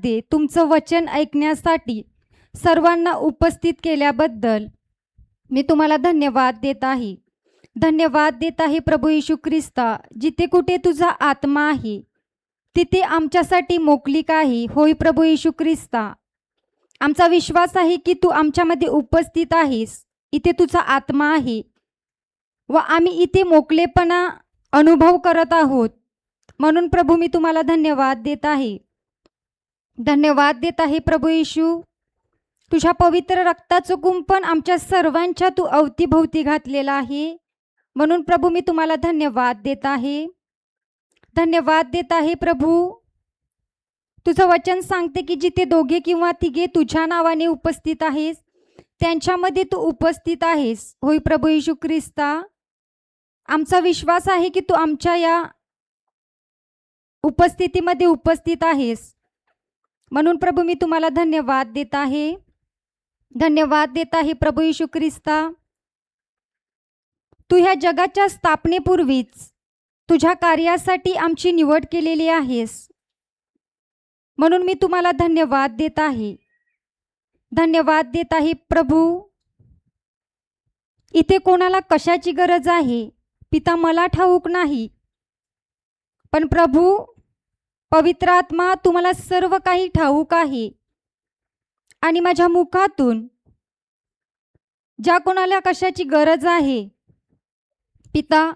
मध्ये तुमचं वचन ऐकण्यासाठी सर्वांना उपस्थित केल्याबद्दल मी तुम्हाला धन्यवाद देत आहे. धन्यवाद देत आहे प्रभू येशू ख्रिस्ता. जिथे कुठे तुझा आत्मा आहे तिथे आमच्यासाठी मोकळीक आहे. होय प्रभू येशू ख्रिस्ता, आमचा विश्वास आहे की तू आमच्यामध्ये उपस्थित आहेस. इथे तुझा आत्मा आहे व आम्ही इथे मोकळेपणा अनुभव करत आहोत. म्हणून प्रभू मी तुम्हाला धन्यवाद देत आहे. धन्यवाद देत आहे प्रभू येशू. तुझ्या पवित्र रक्ताचं कुंपण आमच्या सर्वांच्या तू अवतीभोवती घातलेला आहे. म्हणून प्रभू मी तुम्हाला धन्यवाद देत आहे. धन्यवाद देत आहे प्रभू. तुझं वचन सांगते की जिथे दोघे किंवा तिघे तुझ्या नावाने उपस्थित आहेस त्यांच्यामध्ये तू उपस्थित आहेस. होय प्रभू येशू ख्रिस्ता, आमचा विश्वास आहे की तू आमच्या या उपस्थितीमध्ये उपस्थित आहेस. म्हणून प्रभू मी तुम्हाला धन्यवाद देत आहे. धन्यवाद देत आहे प्रभू येशू ख्रिस्ता. तू ह्या जगाच्या स्थापनेपूर्वीच तुझ्या कार्यासाठी आमची निवड केलेली आहेस. म्हणून मी तुम्हाला धन्यवाद देत आहे. धन्यवाद देत आहे प्रभू. इथे कोणाला कशाची गरज आहे पिता मला ठाऊक नाही, पण प्रभू पवित्र आत्मा तुम्हाला सर्व काही ठाऊक आहे. आणि माझ्या मुखातून ज्या कोणाला कशाची गरज आहे पिता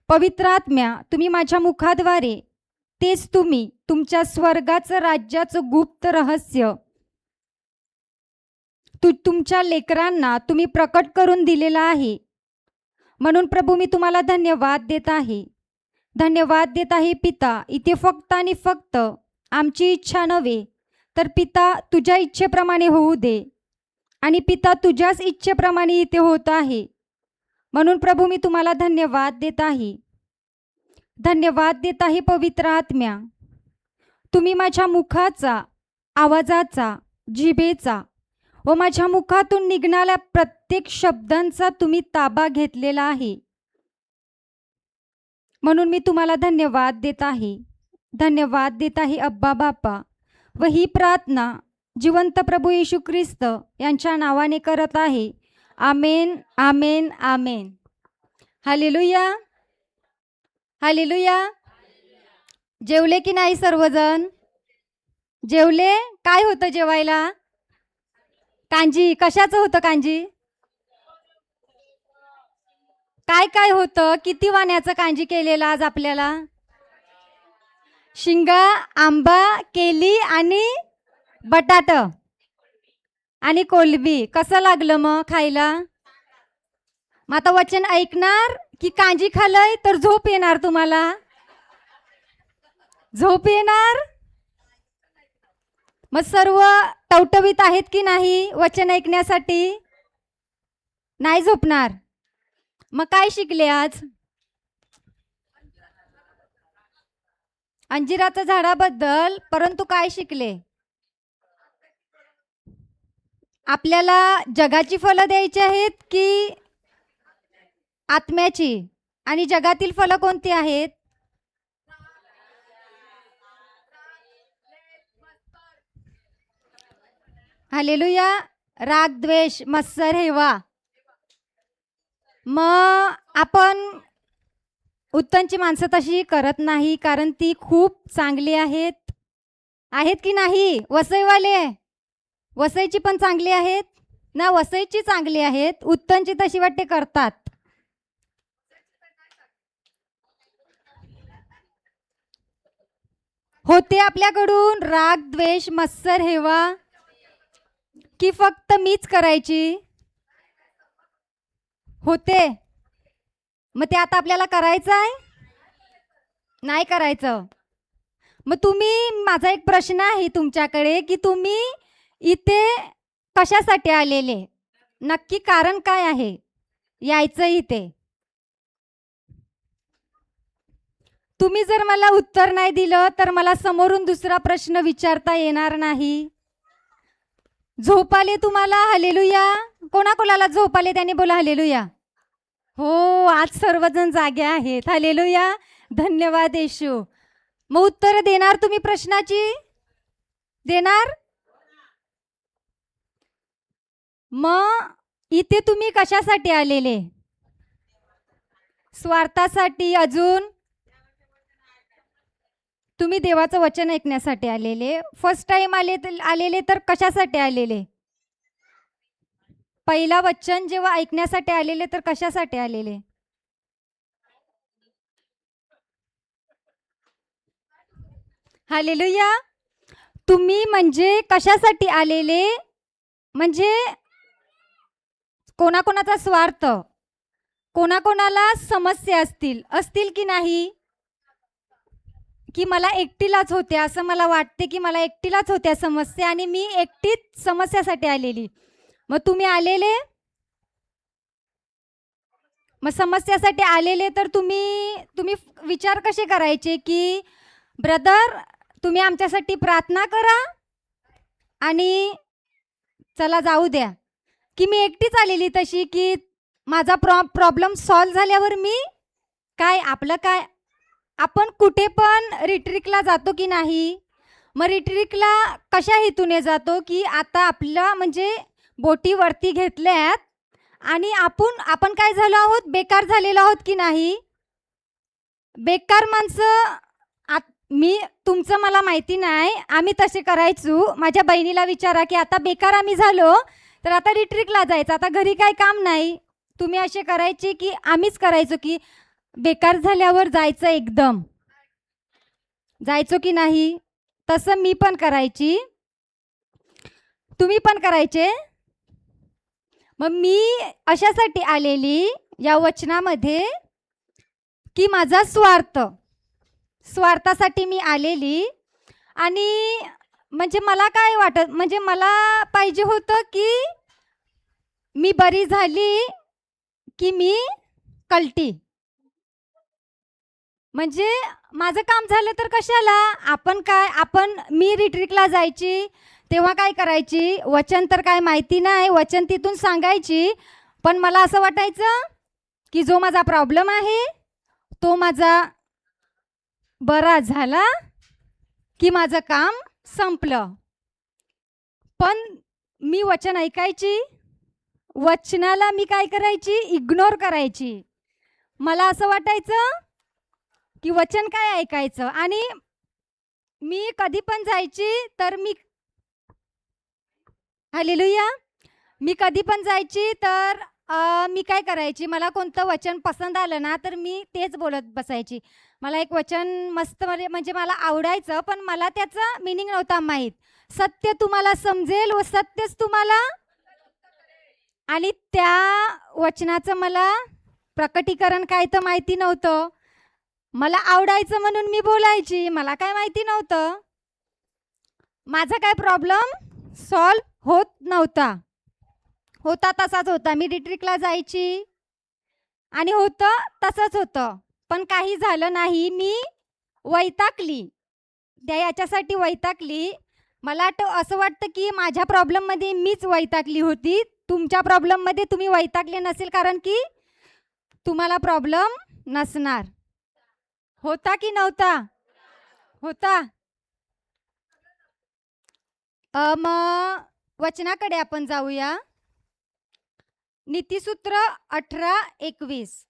पवित्र आत्म्या तुम्ही माझ्या मुखाद्वारे तेच तुम्ही तुमच्या स्वर्गाचं राज्याचं गुप्त रहस्य तुमच्या लेकरांना तुम्ही प्रकट करून दिलेला आहे. म्हणून प्रभू मी तुम्हाला धन्यवाद देत आहे. धन्यवाद देत आहे पिता. इथे फक्त आणि फक्त आमची इच्छा नव्हे तर पिता तुझ्या इच्छेप्रमाणे होऊ दे. आणि पिता तुझ्याच इच्छेप्रमाणे इथे होत आहे. म्हणून प्रभू मी तुम्हाला धन्यवाद देत आहे. धन्यवाद देत आहे पवित्र आत्म्या. तुम्ही माझ्या मुखाचा, आवाजाचा, जिभेचा व माझ्या मुखातून निघणाऱ्या प्रत्येक शब्दांचा तुम्ही ताबा घेतलेला आहे. म्हणून मी तुम्हाला धन्यवाद देत आहे. धन्यवाद देत आहे अब्बा बापा. व ही प्रार्थना जिवंत प्रभू येशू ख्रिस्त यांच्या नावाने करत आहे. Amen, amen, amen. Hallelujah, hallelujah. जेवले की नाही सर्वजण? जेवले? काय होतं जेवायला? कांजी. कशाचं होतं कांजी? काय काय होतं? किती वाण्याचं कांजी केलेलं आज आपल्याला? शिंगा, आंबा, केली आणि बटाट आणि कोलबी. कसं लागलं मग खायला? मग आता वचन ऐकणार की कांजी खाल्लंय तर झोप येणार तुम्हाला? झोप येणार? मग सर्व टवटवीत आहेत की नाही वचन ऐकण्यासाठी? नाही झोपणार? मग काय शिकले आज? अंजिराच्या झाडाबद्दल. परंतु काय शिकले? आपल्याला जगाची फळं द्यायची आहेत की आत्म्याची? आणि जगातील फळं कोणती आहेत? हालेलुया. राग, द्वेष, मत्सर, हेवा. मग आपण उत्तमची माणसं तशी करत नाही, कारण ती खूप चांगली आहेत. आहेत की नाही? वसईवाले, वसईची पण चांगली आहेत ना? वसईची चांगली आहेत. उत्तमची तशी वाटते करतात. होते आपल्याकडून राग, द्वेष, मत्सर, हेवा की फक्त मीच करायची? होते. मग ते आता आपल्याला करायचं आहे? नाही करायचं. मग तुम्ही, माझा एक प्रश्न आहे तुमच्याकडे की तुम्ही इथे कशासाठी आलेले? नक्की कारण काय आहे यायचं इथे? तुम्ही जर मला उत्तर नाही दिलं तर मला समोरून दुसरा प्रश्न विचारता येणार नाही. झोप आले तुम्हाला? हालेलुया. कोणाकोणाला झोप आले त्याने बोला हालेलुया. हो, आज सर्वजण जागे आहेत. हालेलुया. धन्यवाद येशू. मग उत्तर देणार तुम्ही प्रश्नाची? देणार? मग इथे तुम्ही कशासाठी आलेले? स्वार्थासाठी? अजून तुम्ही देवाचं वचन ऐकण्यासाठी आलेले. फर्स्ट टाइम आलेले तर कशासाठी आलेले? पहिला वचन जेव्हा ऐकण्यासाठी आलेले तर कशासाठी आलेले? हालेलुया. तुम्ही म्हणजे कशासाठी आलेले? म्हणजे कोणाकोणाचा स्वार्थ, कोणाकोणाला समस्या असतील की नाही? की मला एकटीलाच होते, असं मला वाटते की मला एकटीलाच होत्या समस्या आणि मी एकटीच समस्यासाठी आलेली. मग तुम्ही आलेले, मग समस्यासाठी आलेले तर तुम्ही विचार कसे करायचे की ब्रदर तुम्ही आमच्यासाठी प्रार्थना करा आणि चला जाऊ द्या, की मी एकटीच आलेली तशी की माझा प्रॉब्लेम सॉल्व झाल्यावर मी काय आपलं काय? आपण कुठे पण रिट्रीटला जातो की नाही? मग रिट्रीटला कशा हेतूने जातो की आता आपलं म्हणजे बोटी वरती घेतल्यात आणि आपण काय झालो आहोत? बेकार झालेलो आहोत की नाही? बेकार माणसं मी तुमचं मला माहिती नाही, आम्ही तसे करायचो. माझ्या बहिणीला विचारा की आता बेकार आम्ही झालो तर आता रिट्रीटला जायचं, आता घरी काही काम नाही. तुम्ही असे करायचे की आम्हीच करायचो की बेकार झाल्यावर जायचं एकदम, जायचो की नाही? तसं मी पण करायची, तुम्ही पण करायचे. मग मी अशासाठी आलेली या वचनामध्ये की माझा स्वार्थासाठी मी आलेली. आणि म्हणजे मला काय वाटत, म्हणजे मला पाहिजे होतं की मी बरी झाली की मी कलटी, म्हणजे माझं काम झालं तर कशाला? आपण मी रिट्रीटला जायची तेव्हा काय करायची? वचन तर काय माहिती नाही, वचन तिथून सांगायची. पण मला असं वाटायचं की जो माझा प्रॉब्लेम आहे तो माझा बरा झाला की माझं काम संपलं. पण मी वचन ऐकायची, वचनाला मी काय करायची? इग्नोर करायची. मला असं वाटायचं की वचन काय ऐकायचं. आणि मी कधी पण जायची तर हालेलुया, मी कधी पण जायची तर मी काय करायची? मला कोणतं वचन पसंत आलं ना तर मी तेच बोलत बसायची. मला एक वचन मस्त म्हणजे मला आवडायचं, पण मला त्याचं मीनिंग नव्हता माहीत. सत्य तुम्हाला समजेल व सत्यच तुम्हाला, आणि त्या वचनाचं मला प्रकटीकरण काय तर माहिती नव्हतं. मला आवडायचं म्हणून मी बोलायची, मला काय माहिती नव्हतं. माझा काय प्रॉब्लेम सॉल्व होत नव्हता, होता तसाच होता. मी रिट्रीटला जायची आणि होतं तसंच होतं, पण काही झालं नाही. मी वैतागली, त्या याच्यासाठी वैतागली. मला असं वाटतं की माझ्या प्रॉब्लेममध्ये मीच वैतागली होती. तुमच्या प्रॉब्लेममध्ये तुम्ही वैतागले नसेल, कारण की तुम्हाला प्रॉब्लेम नसणार. होता की नव्हता? होता. मग वचनाकडे आपण जाऊया. नीतिसूत्र 18:21.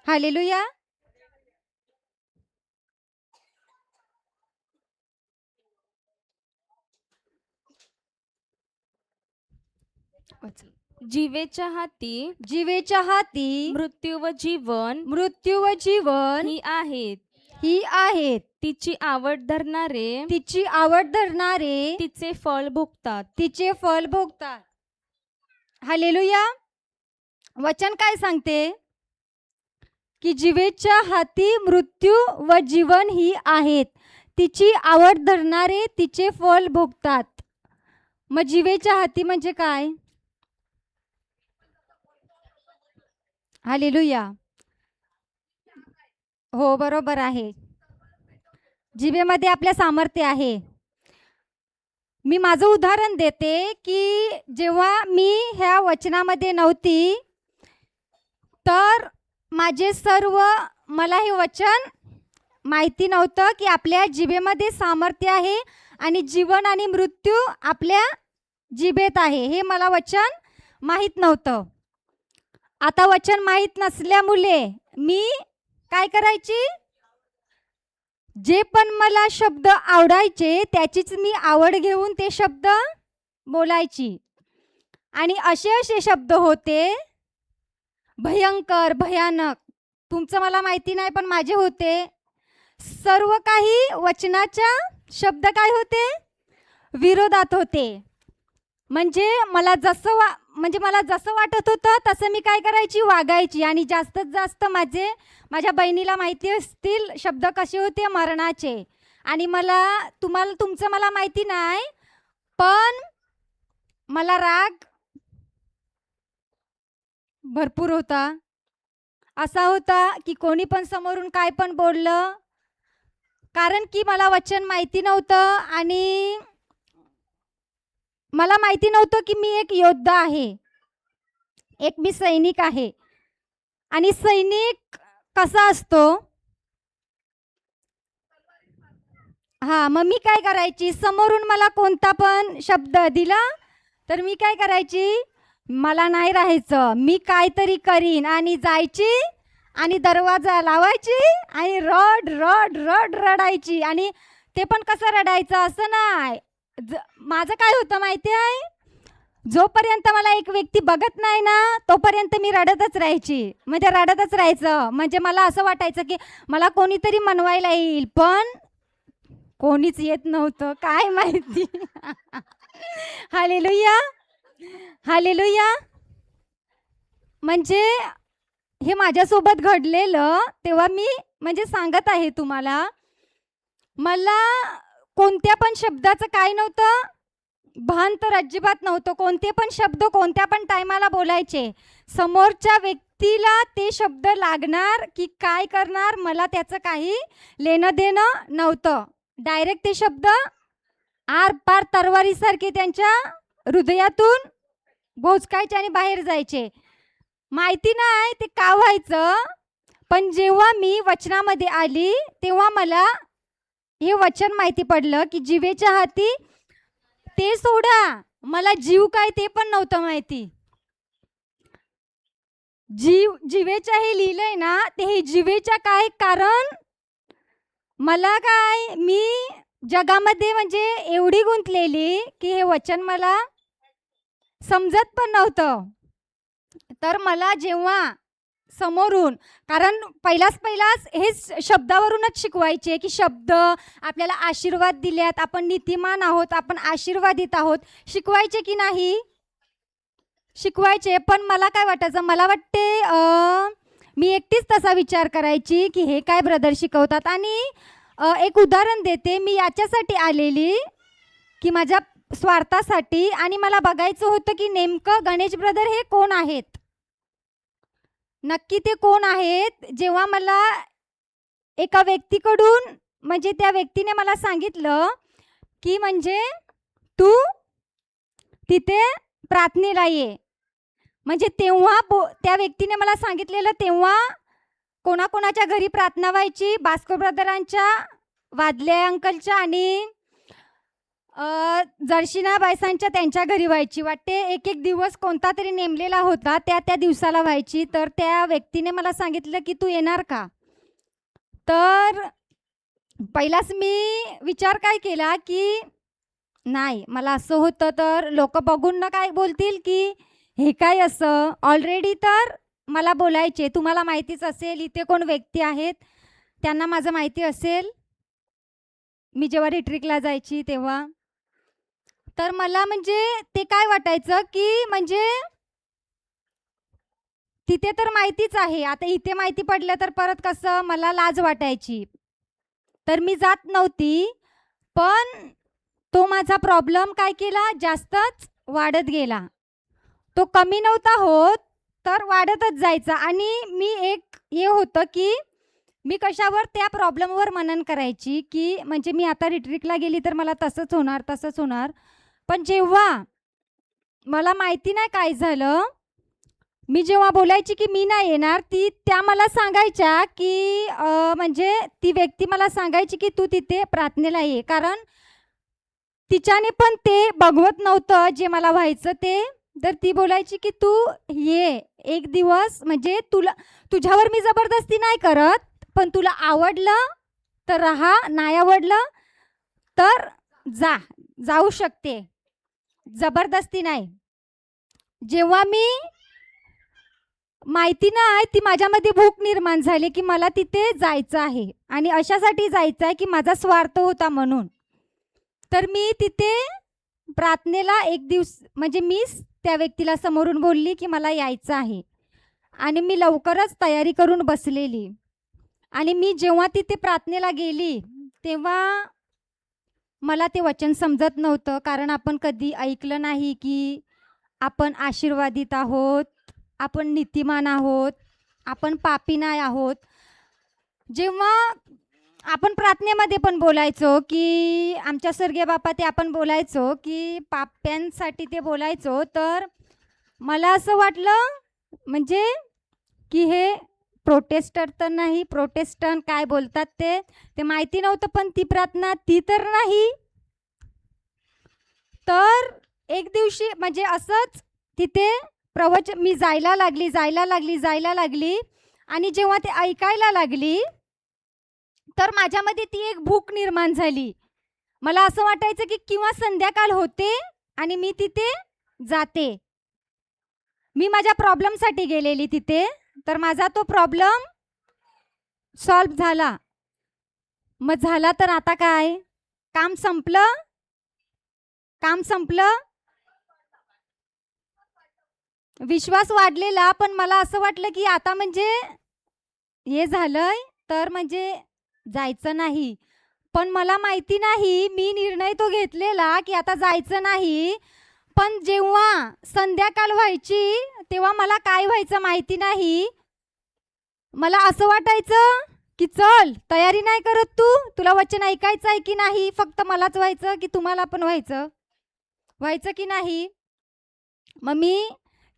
हालेलुया. जीवेच्या हाती जीवेच्या हाती मृत्यू व जीवन ही आहेत. तिची आवड धरणारे तिचे फळ भोगतात. हालेलुया. वचन काय सांगते? की जीवेच्या हाती मृत्यू व जीवन ही आहेत, तिची आवड धरणारे तिचे फळ भोगतात. मग जीवेच्या हाती म्हणजे काय? हालेलुया. हो, बरोबर आहे. जिभेमध्ये आपल्या सामर्थ्य आहे. मी माझं उदाहरण देते की जेव्हा मी ह्या वचनामध्ये नव्हती तर माझे सर्व मला हे वचन माहिती नव्हतं की आपल्या जिभेमध्ये सामर्थ्य आहे आणि जीवन आणि मृत्यू आपल्या जिभेत आहे. हे मला वचन माहीत नव्हतं. आता वचन माहीत नसल्यामुळे मी काय करायची, जे पण मला शब्द आवडायचे त्याचीच मी आवड घेऊन ते शब्द बोलायची. आणि असे असे शब्द होते भयंकर, भयानक. तुमचं मला माहिती नाही पण माझे होते. सर्व काही वचनाच्या शब्द काय होते, विरोधात होते. म्हणजे मला जसं वाटत होतं तसं मी काय करायची, वागायची. आणि जास्तीत जास्त माझ्या बहिणीला माहिती असतील शब्द कसे होते, मरणाचे. आणि तुमचं मला माहिती नाही, पण मला राग भरपूर होता. असा होता की कोणी पण समोरून काय पण बोललं, कारण की मला वचन माहिती नव्हतं आणि मला माहिती नव्हतं की मी एक योद्धा आहे, मी सैनिक आहे. आणि सैनिक कसा असतो, मग मी काय करायची, समोरून मला कोणता पण शब्द दिला तर मी काय करायची, मला नाही राहायचं, मी काहीतरी करीन. आणि जायची आणि दरवाजा लावायची आणि रडायची. आणि ते पण कसं रडायचं असं नाही, माझं काय होतं माहिती आहे, जोपर्यंत मला एक व्यक्ती बघत नाही ना तोपर्यंत मी रडतच राहायची. म्हणजे रडतच राहायचं. म्हणजे मला असं वाटायचं की मला कोणीतरी मनवायला येईल, पण कोणीच येत नव्हतं, काय माहिती. Hallelujah, hallelujah. म्हणजे हे माझ्यासोबत घडलेलं तेव्हा मी सांगत आहे तुम्हाला. मला कोणत्या पण शब्दाचं काय नव्हतं, भान तर अजिबात नव्हतं. कोणते पण शब्द कोणत्या पण टायमाला बोलायचे, समोरच्या व्यक्तीला ते शब्द लागणार की काय करणार मला त्याचं काही लेणं देणं नव्हतं. डायरेक्ट ते शब्द आर पार तरवारीसारखे त्यांच्या हृदयातून भोचकायचे आणि बाहेर जायचे. माहिती नाही ते का व्हायचं, पण जेव्हा मी वचनामध्ये आली तेव्हा मला हे वचन माहिती पडलं की जिभेच्या हाती, ते सोडा, मला जीव काय ते पण नव्हतं माहिती. जिवेच्या हे लिहिलंय ना, ते हे जिवेच्या काय, कारण मला काय, मी जगामध्ये एवढी गुंतलेली की हे वचन मला समजत पण नव्हतं. तर मला जेव्हा समोरून, कारण पहिलाच हेच शब्दावरूनच शिकवायचे की शब्द आपल्याला आशीर्वाद दिल्यात, आपण नीतिमान आहोत, आपण आशीर्वादित आहोत, शिकवायचे की नाही, शिकवायचे. पण मला काय वाटायचं, मला वाटते मी एकटीच तसा विचार करायची की हे काय ब्रदर शिकवतात. आणि एक उदाहरण देते, मी याच्यासाठी आलेली की माझ्या स्वार्थासाठी, आणि मला बघायचं होतं की नेमकं गणेश ब्रदर हे कोण आहेत, नक्की ते कोण आहेत. जेव्हा मला एका व्यक्तीकडून त्या व्यक्तीने मला सांगितलं की तू तिथे प्रार्थनेला ये. तेव्हा त्या व्यक्तीने मला सांगितलेलं, तेव्हा कोणाकोणाच्या घरी प्रार्थना व्हायची, भास्कर ब्रदरांच्या, वादले अंकलच्या आणि जर्शिना बायसांच्या त्यांच्या घरी व्हायची. वाटते एक दिवस कोणता तरी नेमलेला होता, त्या दिवसाला व्हायची. तर त्या व्यक्तीने मला सांगितलं की तू येणार का. तर पहिलाच मी विचार काय केला की नाही, मला असं होतं तर लोक बघून ना काय बोलतील की हे काय असं. ऑलरेडी तर मला बोलायचे, तुम्हाला माहितीच असेल इथे कोण व्यक्ती आहेत, त्यांना माझं माहिती असेल, मी जेव्हा रिट्रीटला जायची तेव्हा. तर मला ते काय वाटायचं की तिथे तर माहितीच आहे, आता इथे माहिती पडलं तर परत कसं, मला लाज वाटायची. तर मी जात नव्हती. पण तो माझा प्रॉब्लेम काय केला, जास्तच वाढत गेला. तो कमी नव्हता होत, तर वाढतच जायचा. आणि मी हे होतं की मी कशावर, त्या प्रॉब्लेमवर मनन करायची की मी आता रिट्रीटला गेली तर मला तसंच होणार, तसंच होणार. पण जेव्हा मला माहिती नाही काय झालं, मी जेव्हा बोलायची की मी नाही येणार, त्या मला सांगायच्या की म्हणजे ती व्यक्ती मला सांगायची की तू तिथे प्रार्थनेला ये. कारण तिच्याने पण ते बघवत नव्हतं जे मला व्हायचं ते. तर ती बोलायची की तू ये एक दिवस, म्हणजे तुझ्यावर मी जबरदस्ती नाही करत, पण तुला आवडलं तर राहा, नाही आवडलं तर जाऊ शकते, जबरदस्ती नाही. जेव्हा मी माहिती नाही, ती माझ्यामध्ये भूक निर्माण झाली की मला तिथे जायचं आहे आणि अशासाठी जायचं आहे की माझा स्वार्थ होता म्हणून. तर मी तिथे प्रार्थनेला एक दिवस, म्हणजे मीच त्या व्यक्तीला समोरून बोलली की मला यायचं आहे आणि मी लवकरच तयारी करून बसलेली. आणि मी जेव्हा तिथे प्रार्थनेला गेली तेव्हा मला ते वचन समजत नव्हतं, कारण आपण कधी ऐकलं नाही की आपण आशीर्वादित आहोत, आपण नीतिमान आहोत, आपण पापी नाही आहोत. जेव्हा आपण प्रार्थनेमध्ये पण बोलायचो की आमच्या स्वर्गीय बापा, ते आपण बोलायचो की पाप्यांसाठी ते बोलायचो, तर मला असं वाटलं म्हणजे की हे प्रोटेस्टर तर नाही, प्रोटेस्टंट काय बोलतात ते माहिती नव्हतं, पण ती प्रार्थना ती तर नाही. तर एक दिवशी म्हणजे असंच तिथे मी जायला लागली आणि जेव्हा ते ऐकायला लागली तर माझ्यामध्ये ती एक भूक निर्माण झाली. मला असं वाटायचं की किंवा संध्याकाळ होते आणि मी तिथे जाते. मी माझ्या प्रॉब्लेमसाठी गेलेली तिथे, तर माझा तो प्रॉब्लेम सॉल्व्ह झाला. मग झाला तर आता काय, काम संपलं. विश्वास वाढलेला, पण मला असं वाटलं की आता म्हणजे हे झालंय तर म्हणजे जायचं नाही. पण मला माहिती नाही, मी निर्णय तो घेतलेला की आता जायचं नाही. पण जेव्हा संध्याकाळ व्हायची तेव्हा मला काय व्हायचं माहिती नाही. मला असं वाटायचं की चल, तयारी नाही करत तुला वचन ऐकायचं आहे की नाही, फक्त मलाच व्हायचं की तुम्हाला पण व्हायचं की नाही. मग मी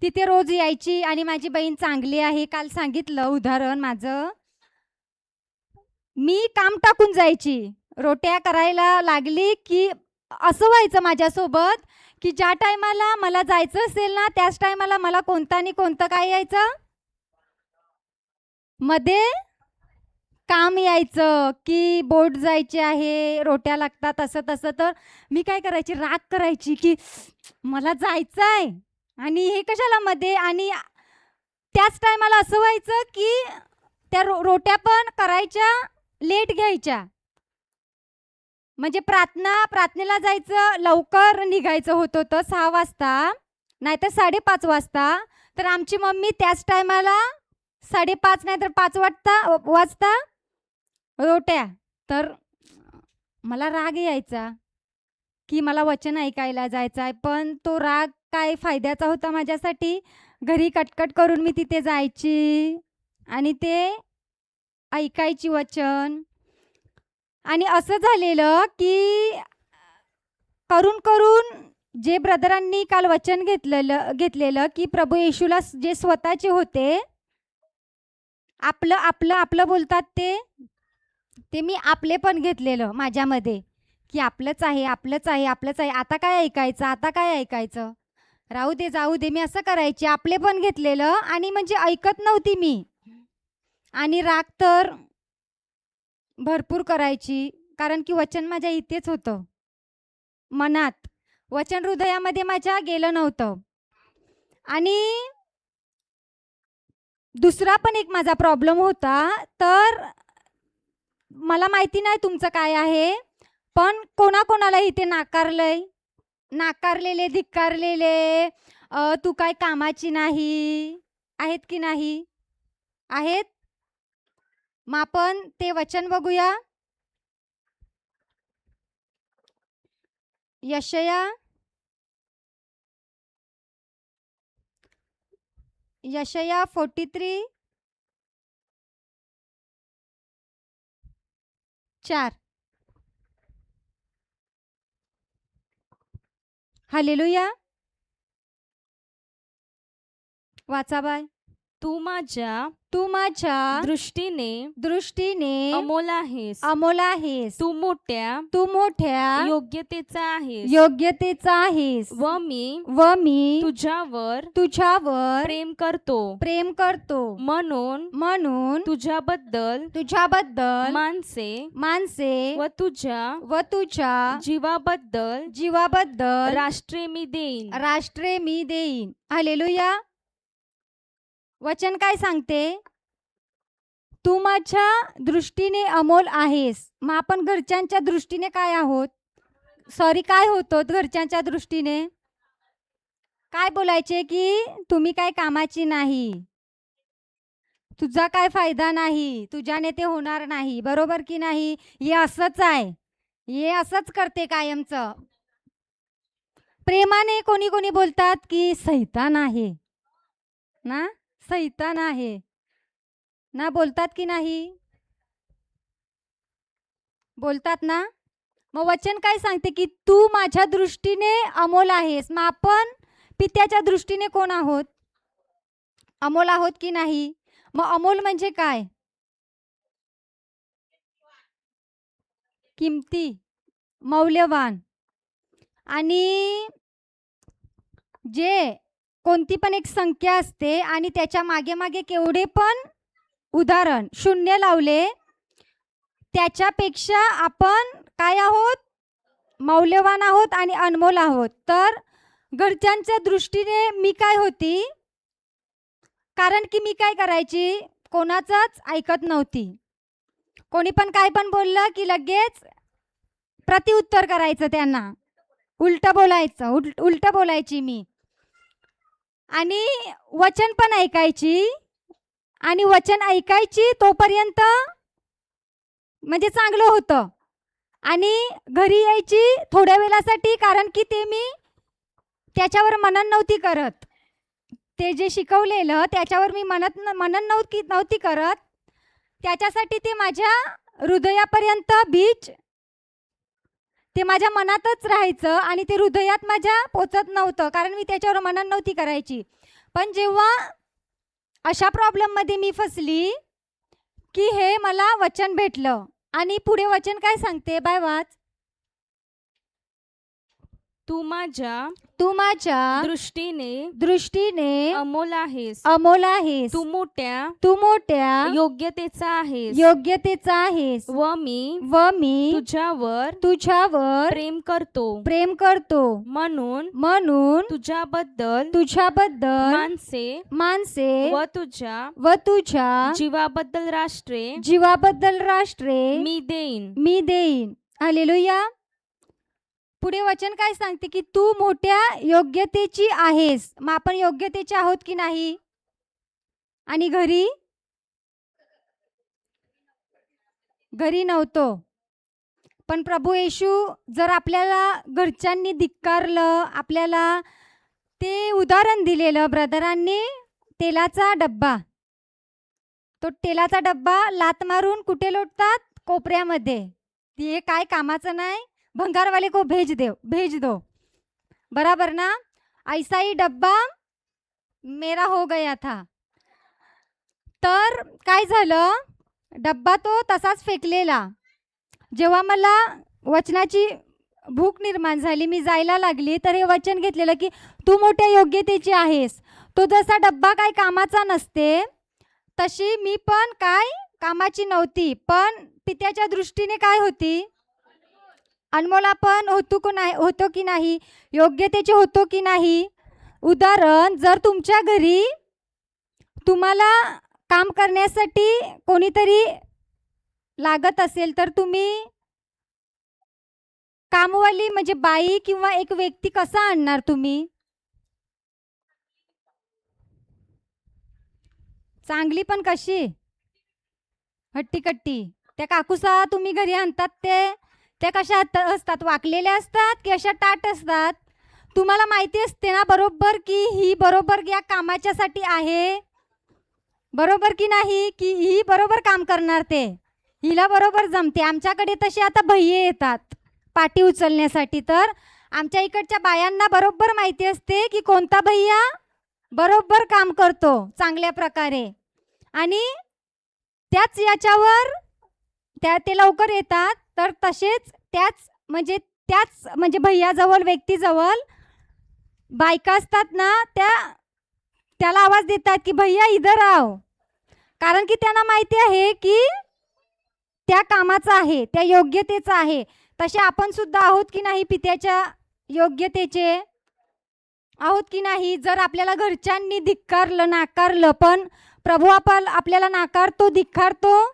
तिथे रोज यायची आणि माझी बहीण चांगली आहे, काल सांगितलं उदाहरण माझं. मी काम टाकून जायची, रोट्या करायला लागली की असं व्हायचं माझ्यासोबत की ज्या टायमाला मला जायचं असेल ना, त्याच टायमाला मला कोणतं काय यायचं, मध्ये काम यायचं की बोट जायचे आहे, रोट्या लागतात, असं तसं. तर मी काय करायची, राग करायची की मला जायचं आहे आणि हे कशाला मध्ये. आणि त्याच टायमाला असं व्हायचं की त्या रोट्या पण करायच्या लेट घ्यायच्या. म्हणजे प्रार्थनेला जायचं, लवकर निघायचं होतं 6 वाजता, नाहीतर 5:30 वाजता. तर आमची मम्मी त्याच टायमाला 5:30 नाहीतर 5 वाजता रोट्या. तर मला राग यायचा की मला वचन ऐकायला जायचं आहे, पण तो राग काय फायद्याचा होता माझ्यासाठी. घरी कटकट करून मी तिथे जायची आणि ते ऐकायची वचन. आणि असं झालेलं की करून जे ब्रदरांनी काल वचन घेतलेलं की प्रभू येशूला जे स्वतःचे होते, आपलं बोलतात ते मी आपले पण घेतलेलं माझ्यामध्ये की आपलंच आहे. आता काय ऐकायचं, राहू दे, जाऊ दे, मी असं करायचे. आपले पण घेतलेलं आणि म्हणजे ऐकत नव्हती मी. आणि राग तर भरपूर करायची, कारण की वचन माझ्या इथेच होतं मनात, वचन हृदयामध्ये माझ्या गेलं नव्हतं. आणि दुसरा पण एक माझा प्रॉब्लेम होता. तर मला माहिती नाही तुमचं काय आहे, पण कोणाकोणाला इथे धिक्कारलेले, तू काय कामाची नाही, आहेत की नाही आहेत. मग आपण ते वचन बघूया. यशया 43:4. हालेलुया. वाचा बाय. तू माझ्या तू माझ्या दृष्टीने दृष्टीने अमोल आहेस. अमोल आहेस. तू मोठ्या तू मोठ्या योग्यतेचा आहेस. योग्यतेचा आहेस. व मी मी तुझ्यावर तुझ्यावर प्रेम करतो. प्रेम करतो. म्हणून तुझ्याबद्दल तुझ्याबद्दल माणसे व तुझ्या जीवाबद्दल राष्ट्रे मी देईन. राष्ट्रे मी देईन. हालेलुया. वचन काय सांगते? तू माझ्या दृष्टीने अमोल आहेस. मग आपण घरच्यांच्या दृष्टीने काय आहोत? काय होतो घरच्यांच्या दृष्टीने? काय बोलायचे की तुम्ही काय कामाची नाही, तुझा काय फायदा नाही, तुझ्याने ते होणार नाही. बरोबर की नाही? हे असंच आहे, हे असंच करते कायमचं. प्रेमाने कोणी कोणी बोलतात की सैतान आहे ना, सैतान आहे ना, बोलतात की नाही? बोलतात ना. मग वचन काय सांगते की तू माझ्या दृष्टीने अमोल आहेस. मग आपण पित्याच्या दृष्टीने कोण आहोत? अमोल आहोत की नाही? मग अमोल म्हणजे काय? किमती, मौल्यवान. आणि जे कोणती पण एक संख्या असते आणि त्याच्या मागे मागे केवढे पण उदाहरण शून्य लावले, त्याच्यापेक्षा आपण काय आहोत? मौल्यवान आहोत आणि अनमोल आहोत. तर घरच्यांच्या दृष्टीने मी काय होती? कारण की मी काय करायची? कोणाचंच ऐकत नव्हती. कोणी पण काय पण बोललं की लगेच प्रतिउत्तर करायचं, त्यांना उलटं बोलायचं, उलटं बोलायची मी. आणि वचन पण ऐकायची, आणि वचन ऐकायची तोपर्यंत म्हणजे चांगलं होतं. आणि घरी यायची थोड्या वेळासाठी, कारण की ते मी त्याच्यावर मनन नव्हती करत. ते जे शिकवलेलं त्याच्यावर मी मनन नव्हती करत. त्याच्यासाठी ते माझ्या हृदयापर्यंत बीज ते माझ्या मनातच राहायचं आणि ते हृदयात माझ्या पोचत नव्हतं, कारण मी त्याच्यावर मनन नव्हती करायची. पण जेव्हा अशा प्रॉब्लेममध्ये मी फसली की हे मला वचन भेटलं. आणि पुढे वचन काय सांगते? बाय वाच. तू माझ्या दृष्टीने अमोल आहेस. तू तू मोठ्या योग्यतेचा आहेस. व मी तुझ्यावर प्रेम करतो. म्हणून तुझ्याबद्दल माणसे व तुझ्या जीवाबद्दल राष्ट्रे मी मी देईन. हालेलुया. पुढे वचन काय सांगते की तू मोठ्या योग्यतेची आहेस. मग आपण योग्यतेचे आहोत की नाही? आणि घरी नव्हतो. पण प्रभू येशू जर आपल्याला घरच्यांनी धिक्कारलं, आपल्याला ते उदाहरण दिलेलं ब्रदरांनी, तेलाचा डब्बा, तो तेलाचा डब्बा लात मारून कुठे लोटतात? कोपऱ्यामध्ये. हे काय कामाचं नाही, भंगारवाले को भेज दो. बराबर ना? ऐसा ही डब्बा मेरा हो गया था. तर काय झालं? डब्बा तो तसाच फेकलेला. जेव्हा मला वचनाची भूक निर्माण झाली, मी जायला लागली, तर हे वचन घेतलेलं की तू मोठ्या योग्यतेची आहेस. तो जसा डब्बा काय कामाचा नसते, तशी मी पण काय कामाची नव्हती, पण पित्याच्या दृष्टीने काय होती? अनमोल आपण होतो की नाही? योग्यतेचे होतो की नाही? उदाहरण, जर तुमच्या घरी तुम्हाला काम करण्यासाठी कोणीतरी लागत असेल, तर तुम्ही कामवाली म्हणजे बाई किंवा एक व्यक्ती कसा आणणार तुम्ही? चांगली पण कशी? हट्टीकट्टी. त्या काकूसा तुम्ही घरी आणतात त्या कशा असतात? वाकलेल्या असतात की अशा टाट असतात? तुम्हाला माहिती असते ना बरोबर की ही बरोबर या कामाच्यासाठी आहे. बरोबर की नाही? की ही बरोबर काम करणार, ते हिला बरोबर जमते. आमच्याकडे तसे आता भैये येतात पाठी उचलण्यासाठी, तर आमच्या इकडच्या बायांना बरोबर माहिती असते की कोणता भैया बरोबर काम करतो चांगल्या प्रकारे. आणि त्याच याच्यावर ते लवकर येतात, तर तसेच त्याच म्हणजे भैयाजवळ, व्यक्तीजवळ बायका असतात ना, त्याला आवाज देतात की भैया इधर आओ. कारण की त्यांना माहिती आहे की त्या कामाचा आहे, त्या योग्यतेचा आहे. तसे आपण सुद्धा आहोत की नाही पित्याच्या योग्यतेचे? आहोत की नाही? जर आपल्याला घरच्यांनी धिक्कारलं, नाकारलं, पण प्रभू आपल्याला नाकारतो, धिक्कारतो.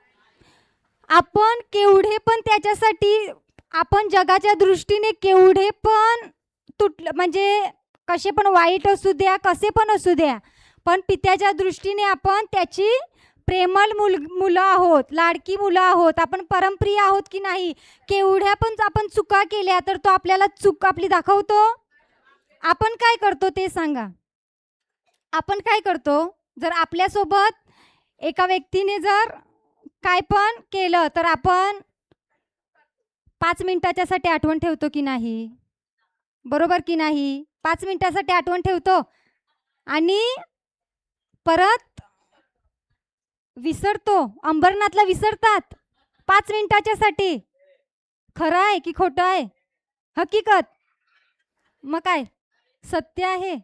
आपण केवढे पण त्याच्यासाठी, आपण जगाच्या दृष्टीने केवढे पण म्हणजे कसे पण वाईट असू द्या, कसे पण असू द्या, पण पित्याच्या दृष्टीने आपण त्याची प्रेमळ मुलं आहोत, लाडकी मुलं आहोत, आपण परमप्रिय आहोत की नाही? केवढ्या पण आपण चुका केल्या तर तो आपल्याला चूक आपली दाखवतो. आपण काय करतो ते सांगा. आपण काय करतो? जर आपल्यासोबत एका व्यक्तीने जर काय पण केलं तर आपण 5 मिनिटाच्यासाठी आठवण ठेवतो की नाही? बरोबर की नाही? 5 मिनिटासाठी आठवण ठेवतो आणि परत विसरतो. अंबरनाथला विसरतात 5 मिनिटाच्यासाठी. खरं आहे की खोटं आहे? हकीकत. मग काय सत्य आहे?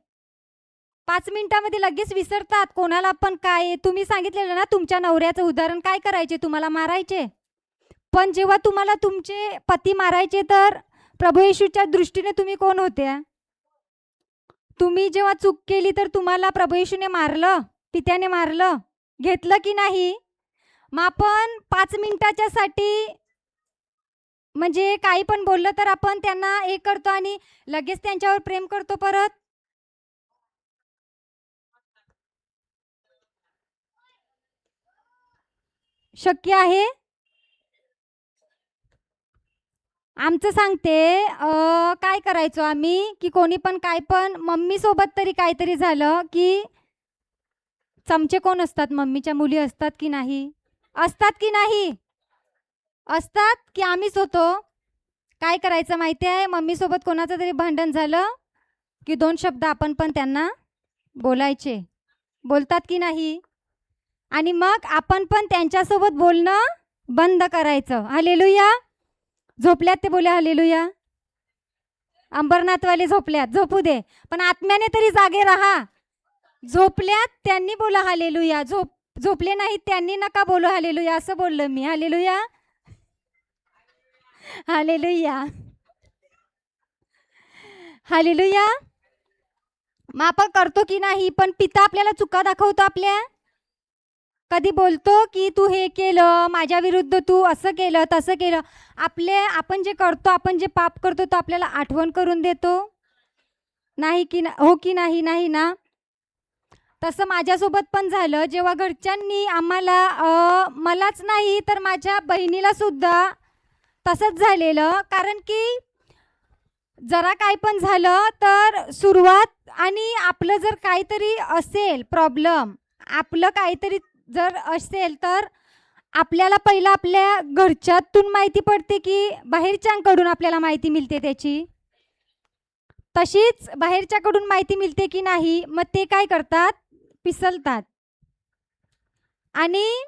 5 मिनिटामध्ये लगेच विसरतात. कोणाला पण काय, तुम्ही सांगितलेलं ना तुमच्या नवऱ्याचं उदाहरण, काय करायचे? तुम्हाला मारायचे. पण जेव्हा तुम्हाला तुमचे पती मारायचे तर प्रभू येशूच्या दृष्टीने तुम्ही कोण होत्या? तुम्ही जेव्हा चूक केली तर तुम्हाला प्रभू येशूने मारलं, पित्याने मारलं, घेतलं की नाही? मग आपण 5 मिनिटाच्यासाठी म्हणजे काही पण बोललं तर आपण त्यांना हे करतो आणि लगेच त्यांच्यावर प्रेम करतो परत. शक्य आहे? आमचं सांगते, काय करायचो आम्ही की कोणी पण काय पण, मम्मीसोबत तरी काहीतरी झालं की चमचे कोण असतात? मम्मीच्या मुली असतात की नाही? असतात की नाही? असतात की आम्हीच होतो? काय करायचं माहिती आहे? मम्मीसोबत कोणाचं तरी भांडण झालं की 2 शब्द आपण पण त्यांना बोलायचे. बोलतात की नाही? आणि मग आपण पण त्यांच्यासोबत बोलणं बंद करायचं. हालेलुया. झोपल्यात ते बोले हालेलुया. अंबरनाथवाले झोपल्यात, झोपू दे, पण आत्म्याने तरी जागे राहा. झोपल्यात त्यांनी बोला हालेलुया, झोपले नाहीत त्यांनी नका बोलू हालेलुया, असं बोललं मी. हालेलुया. हालेलुया. हालेलुया. मग आपण करतो की नाही? पण पिता आपल्याला चुका दाखवतो आपल्या. कधी बोलतो की तू हे केलं माझ्या विरुद्ध, तू असं केलं, तसं केलं. आपण जे करतो, आपण जे पाप करतो तो आपल्याला आठवण करून देतो नाही की हो की नाही? नाही ना? तसं माझ्यासोबत पण झालं. जेव्हा घरच्यांनी आम्हाला, मलाच नाही तर माझ्या बहिणीला सुद्धा तसंच झालेलं. कारण की जरा काय पण झालं तर सुरुवात, आणि आपलं जर काहीतरी असेल प्रॉब्लेम, आपलं काहीतरी जर असेल तर आपल्याला पहिलं आपल्या घरच्यातून माहिती पडते की बाहेरच्यांकडून आपल्याला माहिती मिळते त्याची? तशीच बाहेरच्याकडून माहिती मिळते की नाही? मग ते काय करतात? पिसलतात. आणि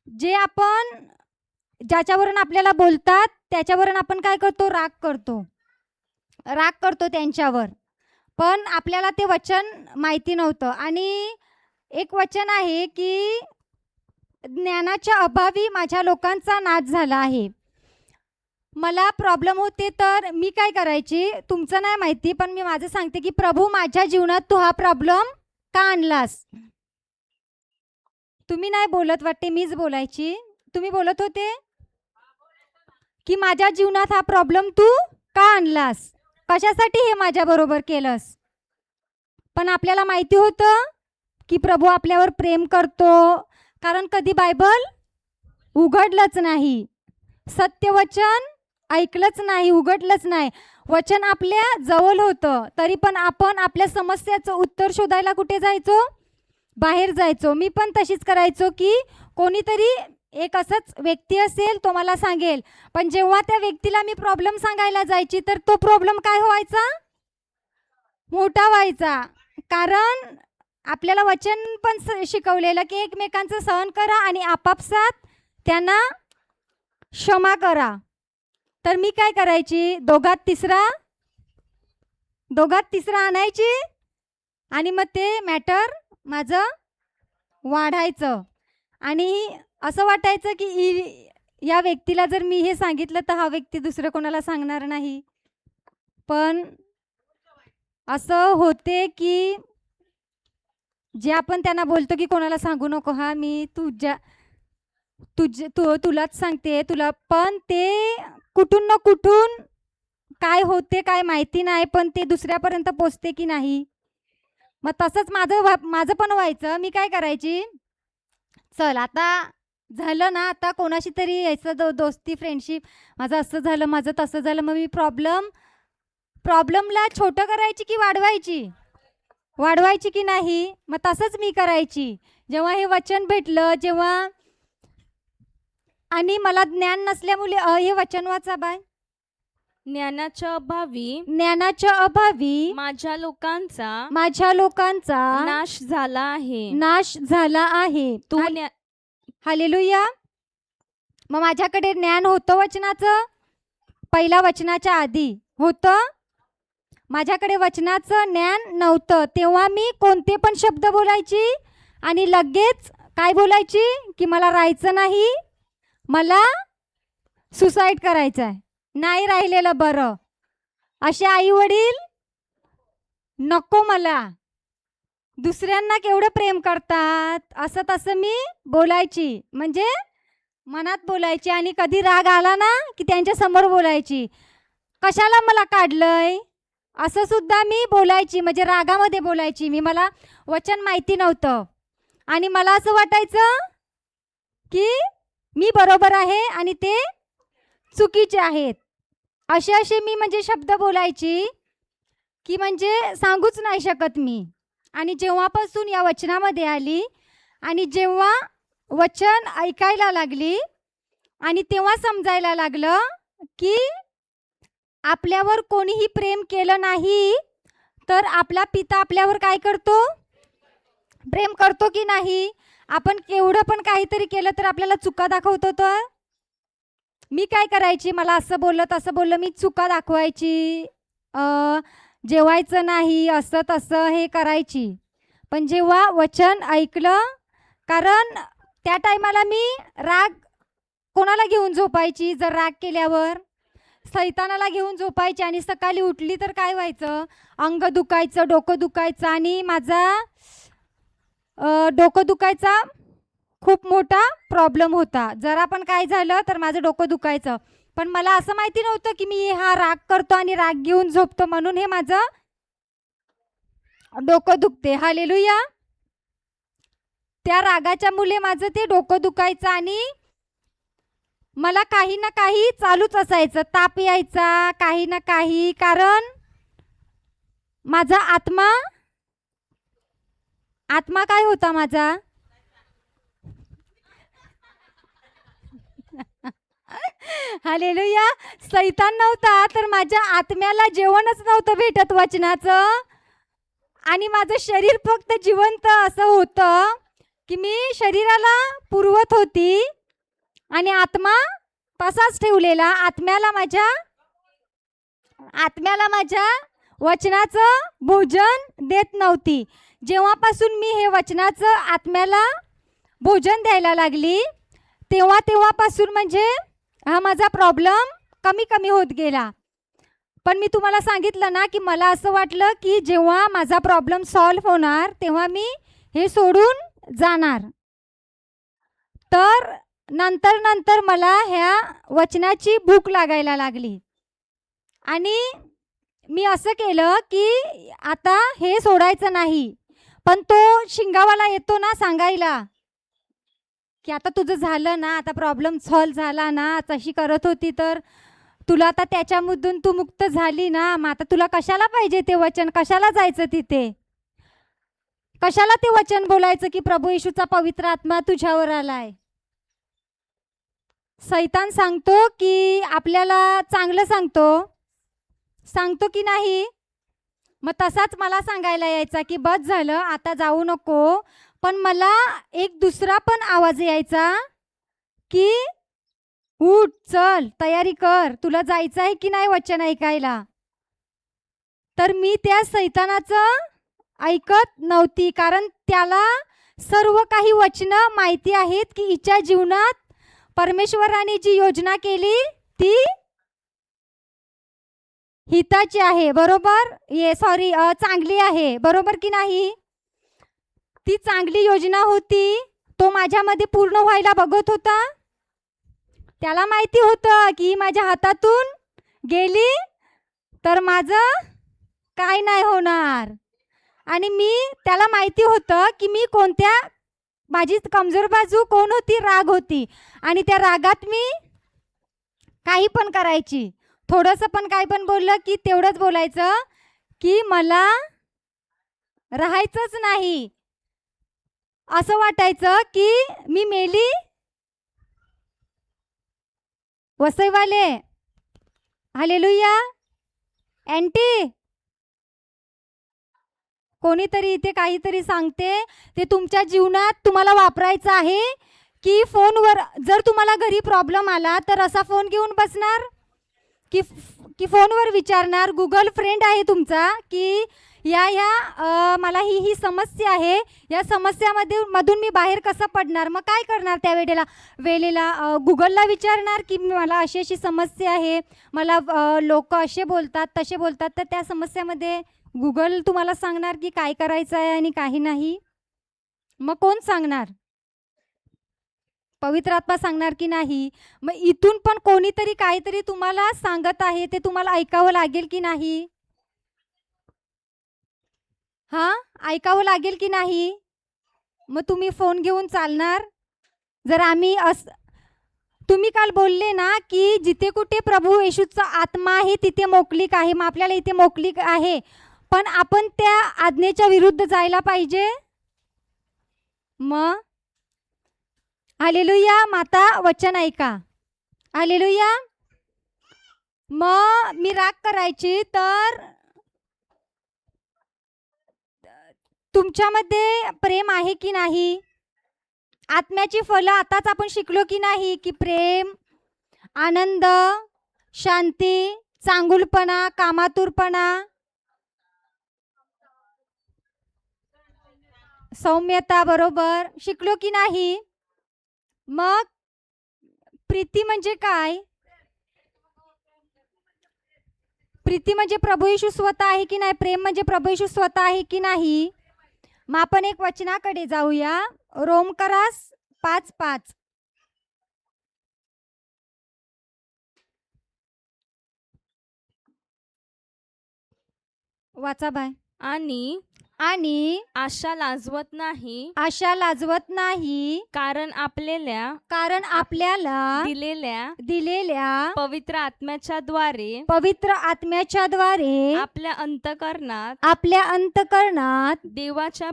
जे आपण, ज्याच्यावरून आपल्याला बोलतात त्याच्यावरून आपण काय करतो? राग करतो त्यांच्यावर. पण आपल्याला ते वचन माहिती नव्हतं. आणि एक वचन आहे की ज्ञानाच्या अभावी माझ्या लोकांचा नाश झाला आहे. मला प्रॉब्लेम होते तर मी काय करायची, तुमचं नाही माहिती, पण मी माझं सांगते की प्रभू माझ्या जीवनात तू हा प्रॉब्लेम का आणलास? तुम्ही नाही बोलत वाटते, मीच बोलायची. तुम्ही बोलत होते की माझ्या जीवनात हा प्रॉब्लेम तू का आणलास? कशासाठी हे माझ्या बरोबर केलंस? पण आपल्याला माहिती होतं की प्रभू आपल्यावर प्रेम करतो. कारण कधी बायबल उघडलंच नाही, सत्यवचन ऐकलंच नाही, उघडलंच नाही. वचन आपल्या जवळ होतं, तरी पण आपण आपल्या समस्याचं उत्तर शोधायला कुठे जायचो? बाहेर जायचो. मी पण तशीच करायचो की कोणीतरी एक असंच व्यक्ती असेल, तो मला सांगेल. पण जेव्हा त्या व्यक्तीला मी प्रॉब्लेम सांगायला जायची तर तो प्रॉब्लेम काय व्हायचा? मोठा व्हायचा. कारण आपल्याला वचन पण शिकवलेलं की एकमेकांचं सहन करा आणि आपापसात त्यांना क्षमा करा. तर मी काय करायची, दोघात तिसरा आणायची आणि मग ते मॅटर माझं वाढायचं. आणि असं वाटायचं की या व्यक्तीला जर मी हे सांगितलं तर हा व्यक्ती दुसरं कोणाला सांगणार नाही. पण असं होते की जे आपण त्यांना बोलतो की कोणाला सांगू नको, हा मी तुलाच सांगते तुला, पण ते कुठून ना कुठून काय होते काय माहिती नाही, पण ते दुसऱ्यापर्यंत पोचते की नाही. मग तसंच माझं पण व्हायचं. मी काय करायची, चल आता झालं ना, आता कोणाशी तरी यायचं दोस्ती फ्रेंडशिप, माझं असं झालं माझं तसं झालं, मग मी प्रॉब्लेमला छोटं करायची की वाढवायची की नाही. मग तसंच मी करायची. जेव्हा हे वचन भेटलं, जेव्हा आणि मला ज्ञान नसल्यामुळे हे वचन वाचा बाय. ज्ञानाच्या अभावी माझ्या लोकांचा नाश झाला आहे. तू हालेलुया. मग माझ्याकडे ज्ञान होतं वचनाचं, पहिल्या वचनाच्या आधी होतं. माझ्याकडे वचनाचं ज्ञान नव्हतं, तेव्हा मी कोणते पण शब्द बोलायची आणि लगेच काय बोलायची की मला राहायचं नाही, मला सुसाईड करायचं आहे, नाही राहिलेलं बरं. असे आई वडील नको मला, दुसऱ्यांना केवढं प्रेम करतात, असं तसं मी बोलायची, म्हणजे मनात बोलायची. आणि कधी राग आला ना की त्यांच्या समोर बोलायची, कशाला मला काढलंय, असं सुद्धा मी बोलायची, म्हणजे रागामध्ये बोलायची. मला वचन माहिती नव्हतं आणि मला असं वाटायचं की मी बरोबर आहे आणि ते चुकीचे आहेत. असे मी म्हणजे शब्द बोलायची की म्हणजे सांगूच नाही शकत मी. आणि जेव्हापासून या वचनामध्ये आली आणि जेव्हा वचन ऐकायला लागली आणि तेव्हा समजायला लागलं की आपल्यावर कोणीही प्रेम केलं नाही तर आपला पिता आपल्यावर काय करतो, प्रेम करतो की नाही. आपण केवढं पण काहीतरी केलं तर आपल्याला चुका दाखवतो. तर मी काय करायची, मला असं बोललं तसं बोललं, मी चुका दाखवायची, जेवायचं नाही, असं तसं हे करायची. पण जेव्हा वचन ऐकलं, कारण त्या टायमाला मी राग कोणाला घेऊन झोपायची, जर राग केल्यावर सैतानाला घेऊन झोपायची. आणि सकाळी उठली तर काय व्हायचं, अंग दुखायचं, डोकं दुखायचं. आणि माझा डोकं दुखायचा खूप मोठा प्रॉब्लेम होता. जरा पण काय झालं तर माझं डोकं दुखायचं. पण मला असं माहिती नव्हतं की मी हा राग करतो आणि राग घेऊन झोपतो म्हणून हे माझं डोकं दुखते. हालेलुया. त्या रागाच्या मुले माझं ते डोकं दुखायचं आणि मला काही ना काही चालूच असायचं, ताप यायचा काही ना काही, कारण माझा आत्मा काय होता माझा, हालेलुया, सैतान नव्हता. तर माझ्या आत्म्याला जेवणच नव्हतं भेटत वचनाचं. आणि माझं शरीर फक्त जिवंत असं होतं की मी शरीराला पुरवत होती आणि आत्मा तसाच ठेवलेला. आत्म्याला माझ्या वचनाचं भोजन देत नव्हती. जेव्हापासून मी हे वचनाचं आत्म्याला भोजन द्यायला लागली तेव्हापासून म्हणजे हा माझा प्रॉब्लेम कमी होत गेला. पण मी तुम्हाला सांगितलं ना की मला असं वाटलं की जेव्हा माझा प्रॉब्लेम सॉल्व्ह होणार तेव्हा मी हे सोडून जाणार. तर नंतर मला ह्या वचनाची भूक लागायला लागली आणि मी असं केलं की आता हे सोडायचं नाही. पण तो शिंगावाला येतो ना सांगायला की आता तुझं झालं ना, आता प्रॉब्लेम सॉल्व्ह झाला ना, तशी करत होती तर तुला आता त्याच्यामधून तू मुक्त झाली ना, मग आता तुला कशाला पाहिजे ते वचन, कशाला जायचं तिथे, कशाला ते वचन बोलायचं की प्रभू येशूचा पवित्र आत्मा तुझ्यावर आलाय. सैतान सांगतो की आपल्याला चांगलं सांगतो की नाही, मग तसाच मला सांगायला यायचा की बस झालं, आता जाऊ नको. पण मला एक दुसरा पण आवाज यायचा की उठ, चल, तयारी कर, तुला जायचं आहे की नाही वचन ऐकायला. तर मी त्या सैतानाचं ऐकत नव्हती, कारण त्याला सर्व काही वचनं माहिती आहेत की हिच्या जीवनात परमेश्वराने जी योजना केली ती हिताची आहे, बरोबर, चांगली आहे, बरोबर की नाही. ती चांगली योजना होती, तो माझ्यामध्ये पूर्ण व्हायला बघत होता. त्याला माहिती होतं की माझ्या हातातून गेली तर माझं काय नाही होणार. आणि त्याला माहिती होतं की मी कोणत्या, माझी कमजोर बाजू कोण होती, राग होती. आणि त्या रागात मी काही पण करायची, थोडंसं पण काही पण बोललं की तेवढंच बोलायचं की मला राहायचंच नाही. असं वाटायचं की मी मेली. वसईवाले, हालेलुया. अँटी, कोणीतरी इथे काहीतरी सांगते, ते तुमच्या जीवनात तुम्हाला वापरायचं आहे की फोनवर. जर तुम्हाला घरी प्रॉब्लेम आला तर असा फोन घेऊन बसणार की फोनवर विचारणार. गुगल फ्रेंड आहे तुमचा की मला ही समस्या आहे, या मधून मी बाहेर कसं पडणार. मग काय करणार त्या वेळेला गुगलला विचारणार की मला अशी अशी समस्या आहे, मला लोक असे बोलतात तसे बोलतात. तर त्या समस्यामध्ये गुगल तुम्हाला सांगणार की काय करायचं आहे आणि काही नाही. मग कोण सांगणार? पवित्र आत्मा सांगणार की नाही. मग इथून पण कोणीतरी काहीतरी तुम्हाला सांगत आहे, ते तुम्हाला ऐकावं लागेल की नाही. ऐकावं लागेल की नाही. मग तुम्ही फोन घेऊन चालणार. जर तुम्ही काल बोलले ना की जिथे कुठे प्रभू येशूचा आत्मा आहे तिथे मोकळीक आहे. मग आपल्याला इथे मोकळीक आहे, पण आपण त्या आज्ञेच्या विरुद्ध जायला पाहिजे. मग हालेलुया. माता वचन ऐका. हालेलुया. मग मी राग करायची तर तुमच्यामध्ये प्रेम आहे की नाही. आत्म्याची फळं आताच आपण शिकलो की नाही की प्रेम, आनंद, शांती, चांगुलपणा, कामातुरपणा, सौम्यता, बरोबर शिकलो की नाही. मग प्रीती म्हणजे काय? प्रीती म्हणजे प्रभू येशू स्वतः आहे की नाही. प्रेम म्हणजे प्रभू येशू स्वतः आहे की नाही. मग आपण एक वचनाकडे जाऊया. रोमकरास 5:5. वाचा बाय. आणि आणि आशा लाजवत नाही, आशा लाजवत नाही, कारण आपल्याला दिलेल्या पवित्र आत्म्याच्या द्वारे पवित्र आत्म्याच्या द्वारे आपल्या अंतःकरणात देवाच्या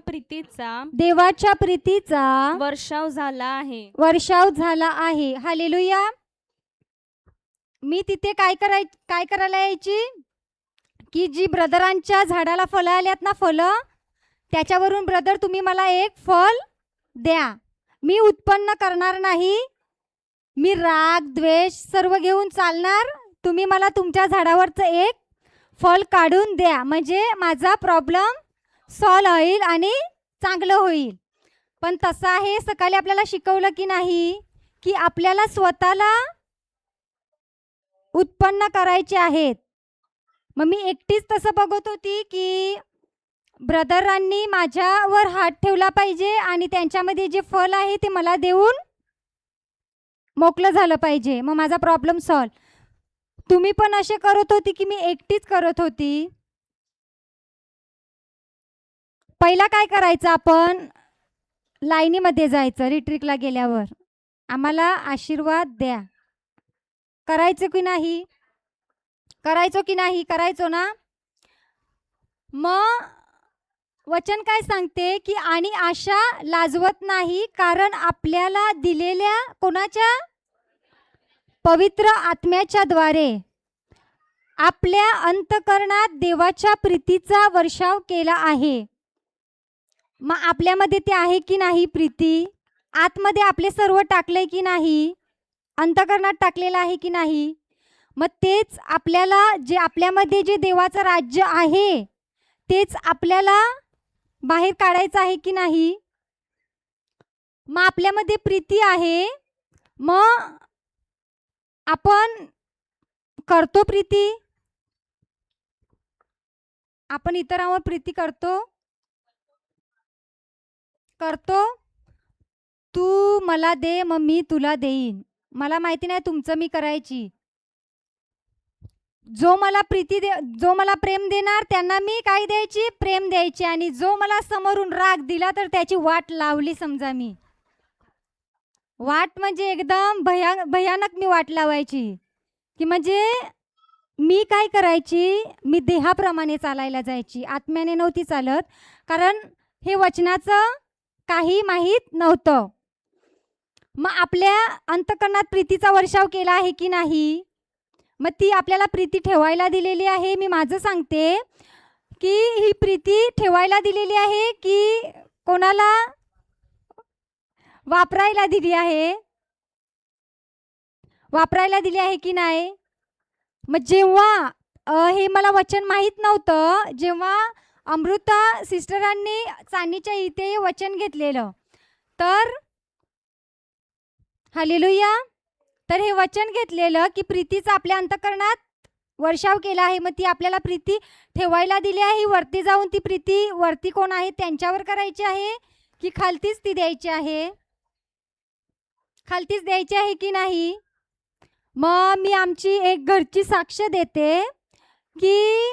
प्रीतीचा वर्षाव झाला आहे. हालेलुया. मी तिथे काय करायला यायची की जी ब्रदरांच्या झाडाला फळं आल्यात ना, फळं, त्याच्यावरून ब्रदर तुम्ही मला एक फळ द्या. मी उत्पन्न करणार नाही, मी राग द्वेष सर्व घेऊन चालणार. तुम्ही मला तुमच्या झाडावरचं एक फळ काढून द्या, म्हणजे माझा प्रॉब्लेम सॉल्व होईल आणि चांगलं होईल. पण तसं आहे, सकाळी आपल्याला शिकवलं की नाही की आपल्याला स्वतःला उत्पन्न करायचे आहेत. मग मी एकटीच तसं बघत होती की ब्रदरांनी माझ्यावर हात ठेवला पाहिजे आणि त्यांच्यामध्ये जे फळ आहे ते मला देऊन मोकळं झालं पाहिजे, मग माझा प्रॉब्लेम सॉल्व. तुम्ही पण असे करत होती की मी एकटीच करत होती. पहिला काय करायचं, आपण लाईनीमध्ये जायचं. रिट्रीटला गेल्यावर आम्हाला आशीर्वाद द्या. करायचं की नाही? करायचो ना. मग वचन काय सांगते की आणि आशा लाजवत नाही, कारण आपल्याला दिलेल्या कोणाच्या? पवित्र आत्म्याच्या द्वारे आपल्या अंतःकरणात देवाच्या प्रीतीचा वर्षाव केला आहे. मग आपल्यामध्ये ते आहे की नाही प्रीती? आतमध्ये आपले सर्व टाकलंय की नाही? अंतःकरणात टाकलेलं आहे की नाही? मग तेच आपल्याला जे आपल्यामध्ये जे देवाचं राज्य आहे तेच आपल्याला बाहेर काढायचं आहे की नाही? मग आपल्यामध्ये प्रीती आहे, मग आपण करतो प्रीती? आपण इतरांवर प्रीती करतो? तू मला दे मग मी तुला देईन. मला माहिती नाही तुमचं मी करायची. जो मला प्रेम देणार त्यांना मी काय द्यायची? प्रेम द्यायची. आणि जो मला समोरून राग दिला तर त्याची वाट लावली समजा मी. वाट म्हणजे एकदम भयानक मी वाट लावायची. की म्हणजे मी काय करायची? मी देहाप्रमाणे चालायला जायची. आत्म्याने नव्हती चालत, कारण हे वचनाचं काही माहीत नव्हतं. मग आपल्या अंतःकरणात प्रीतीचा वर्षाव केला आहे की नाही? मग ती आपल्याला प्रीती ठेवायला दिलेली आहे. मी माझं सांगते की ही प्रीती ठेवायला दिलेली आहे की कोणाला वापरायला दिली आहे? वापरायला दिली आहे की नाही? मग जेव्हा हे मला वचन माहीत नव्हतं, जेव्हा अमृता सिस्टरांनी चांदीच्या इथे वचन घेतलेलं, तर हालेलुया, तर हे वचन घेतलेलं की प्रीतीचा आपल्या अंतःकरणात वर्षाव केला आहे. मग ती आपल्याला प्रीती ठेवायला दिली आहे. वरती जाऊन ती प्रीती वरती कोण आहे त्यांच्यावर करायची आहे की खालतीच ती द्यायची आहे? खालतीच द्यायची आहे की नाही? मग मी आमची एक घरची साक्ष देते की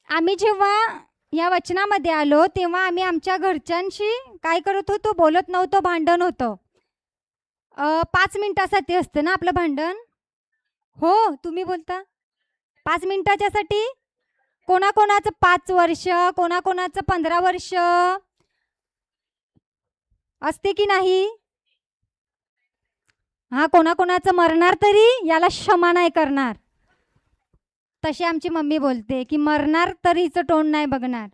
आम्ही जेव्हा या वचनामध्ये आलो तेव्हा आम्ही आमच्या घरच्यांशी काय करत होतो? बोलत नव्हतो, भांडण होतं. 5 मिनिटासाठी असतं ना आपलं भांडण? हो, तुम्ही बोलता 5 मिनिटाच्यासाठी. कोणाकोणाचं 5 वर्ष, कोणाकोणाचं 15 वर्ष असते की नाही? हा, कोणाकोणाचं मरणार तरी याला क्षमा नाही करणार. तशी आमची मम्मी बोलते की मरणार तरी हिचं तोंड नाही बघणार.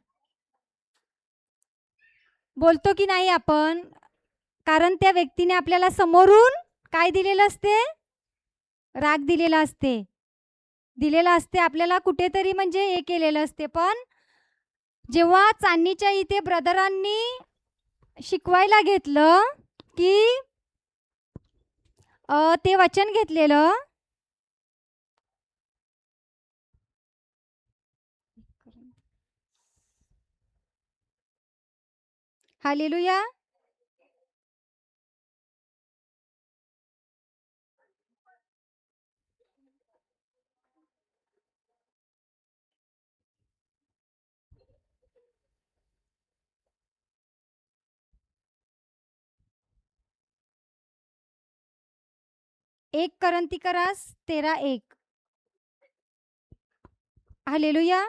बोलतो की नाही आपण? कारण त्या व्यक्तीने आपल्याला समोरून काय दिलेलं असते? राग दिलेला असते आपल्याला कुठेतरी, म्हणजे हे केलेलं असते. पण जेव्हा चांदणीच्या इथे ब्रदरांनी शिकवायला घेतलं की ते वचन घेतलेलं, हालेलुया, एक करंतिकरास 13:1. हालेलुया.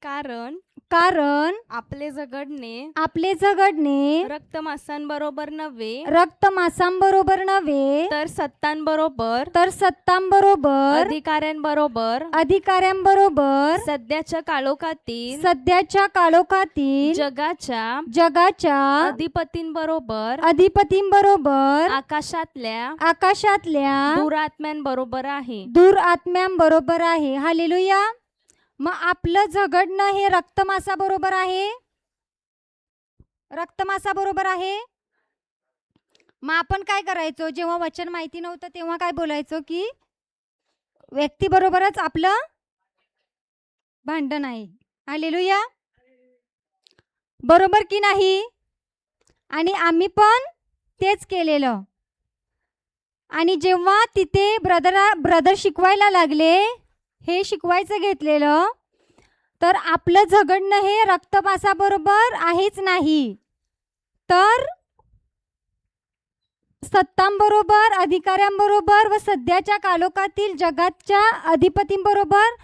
कारण आपले आपले झगडणे रक्त मांसांबरोबर नव्हे, तर सत्तांबरोबर, अधिकाऱ्यांबरोबर, सध्याच्या काळोखातील जगाच्या अधिपतींबरोबर, आकाशातल्या दुरात्म्यांबरोबर आहे. हालेलुया. मग आपलं झगडणं हे रक्तमांसाबरोबर आहे. मग आपण काय करायचो? जेव्हा वचन माहिती नव्हतं तेव्हा काय बोलायचो की व्यक्तीबरोबरच आपलं भांडण आहे. हालेलुया, बरोबर की नाही? आणि आम्ही पण तेच केलेलं. आणि जेव्हा तिथे ब्रदर शिकवायला लागले, हे शिकवायचं घेतलेलं, तर आपलं झगडणं हे रक्तपासाबरोबर आहेच नाही, तर सत्तांबरोबर, अधिकाऱ्यांबरोबर व सध्याच्या कालोखातील जगाच्या अधिपतींबरोबर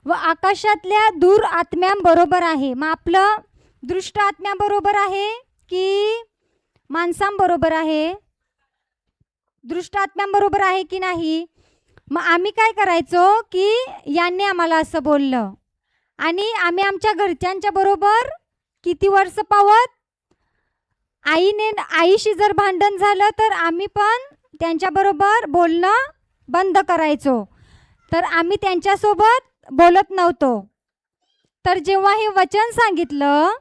व आकाशातल्या दूर आत्म्यांबरोबर आहे. मग आपलं दृष्ट आत्म्यांबरोबर आहे की माणसांबरोबर आहे? दृष्ट आत्म्यांबरोबर आहे की नाही? मग आम्ही काय करायचो की यांनी आम्हाला असं बोललं आणि आम्ही आमच्या घरच्यांच्या बरोबर किती वर्ष पावत, आईशी जर भांडण झालं तर आम्ही पण त्यांच्याबरोबर बोलणं बंद करायचो, तर आम्ही त्यांच्यासोबत बोलत नव्हतो. तर जेव्हा हे वचन सांगितलं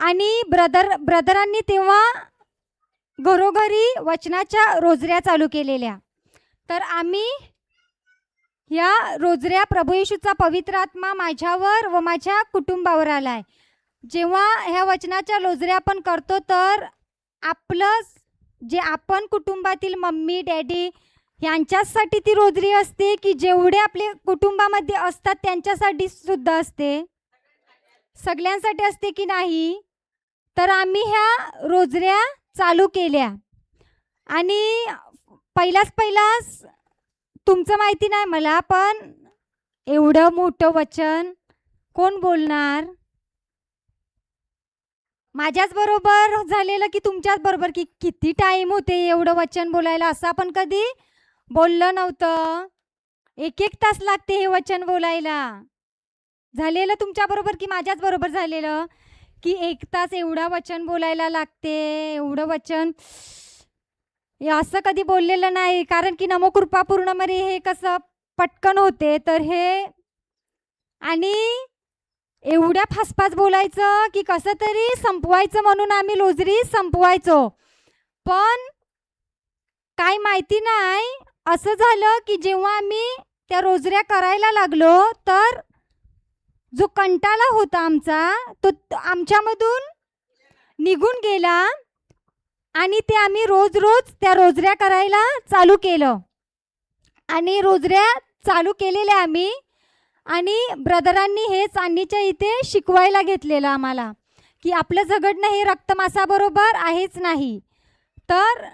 आणि ब्रदरांनी तेव्हा घरोघरी वचनाच्या रोजऱ्या चालू केलेल्या, तर आम्ही या रोजऱ्या प्रभू येशूचा पवित्र आत्मा माझ्यावर व माझ्या कुटुंबावर आलाय. जेव्हा ह्या वचनाच्या रोजऱ्या आपण करतो तर आपलं जे आपण कुटुंबातील मम्मी डॅडी यांच्यासाठी ती रोजरी असते की जेवढे आपले कुटुंबामध्ये असतात त्यांच्यासाठी सुद्धा असते? सगळ्यांसाठी असते की नाही? तर आम्ही ह्या रोजऱ्या चालू केल्या आणि पहिलाच तुमचं माहिती नाही मला, पण एवढं मोठं वचन कोण बोलणार? माझ्याच बरोबर झालेलं की तुमच्याच बरोबर, की किती टाईम होते एवढं वचन बोलायला? असं आपण कधी बोललं नव्हतं. 1-1 तास लागते हे वचन बोलायला. झालेलं तुमच्या बरोबर की माझ्याच बरोबर झालेलं की 1 तास एवढं वचन बोलायला लागते, एवढं वचन हे असं कधी बोललेलं नाही. कारण की नमो कृपा पूर्णमध्ये हे कसं पटकन होते, तर हे आणि एवढ्या फासफास बोलायचं की कसं तरी संपवायचं म्हणून आम्ही रोजरी संपवायचो. पण काय माहिती नाही असं झालं की जेव्हा आम्ही त्या रोजऱ्या करायला लागलो तर जो कंटाळा होता आमचा तो आमच्यामधून निघून गेला आणि ते आम्ही रोज त्या रोजऱ्या करायला चालू केलं आणि रोजऱ्या चालू केलेल्या आम्ही. आणि ब्रदरांनी हे चांदीच्या इथे शिकवायला घेतलेलं आम्हाला की आपलं झगडणं हे रक्तमासाबरोबर आहेच नाही, तर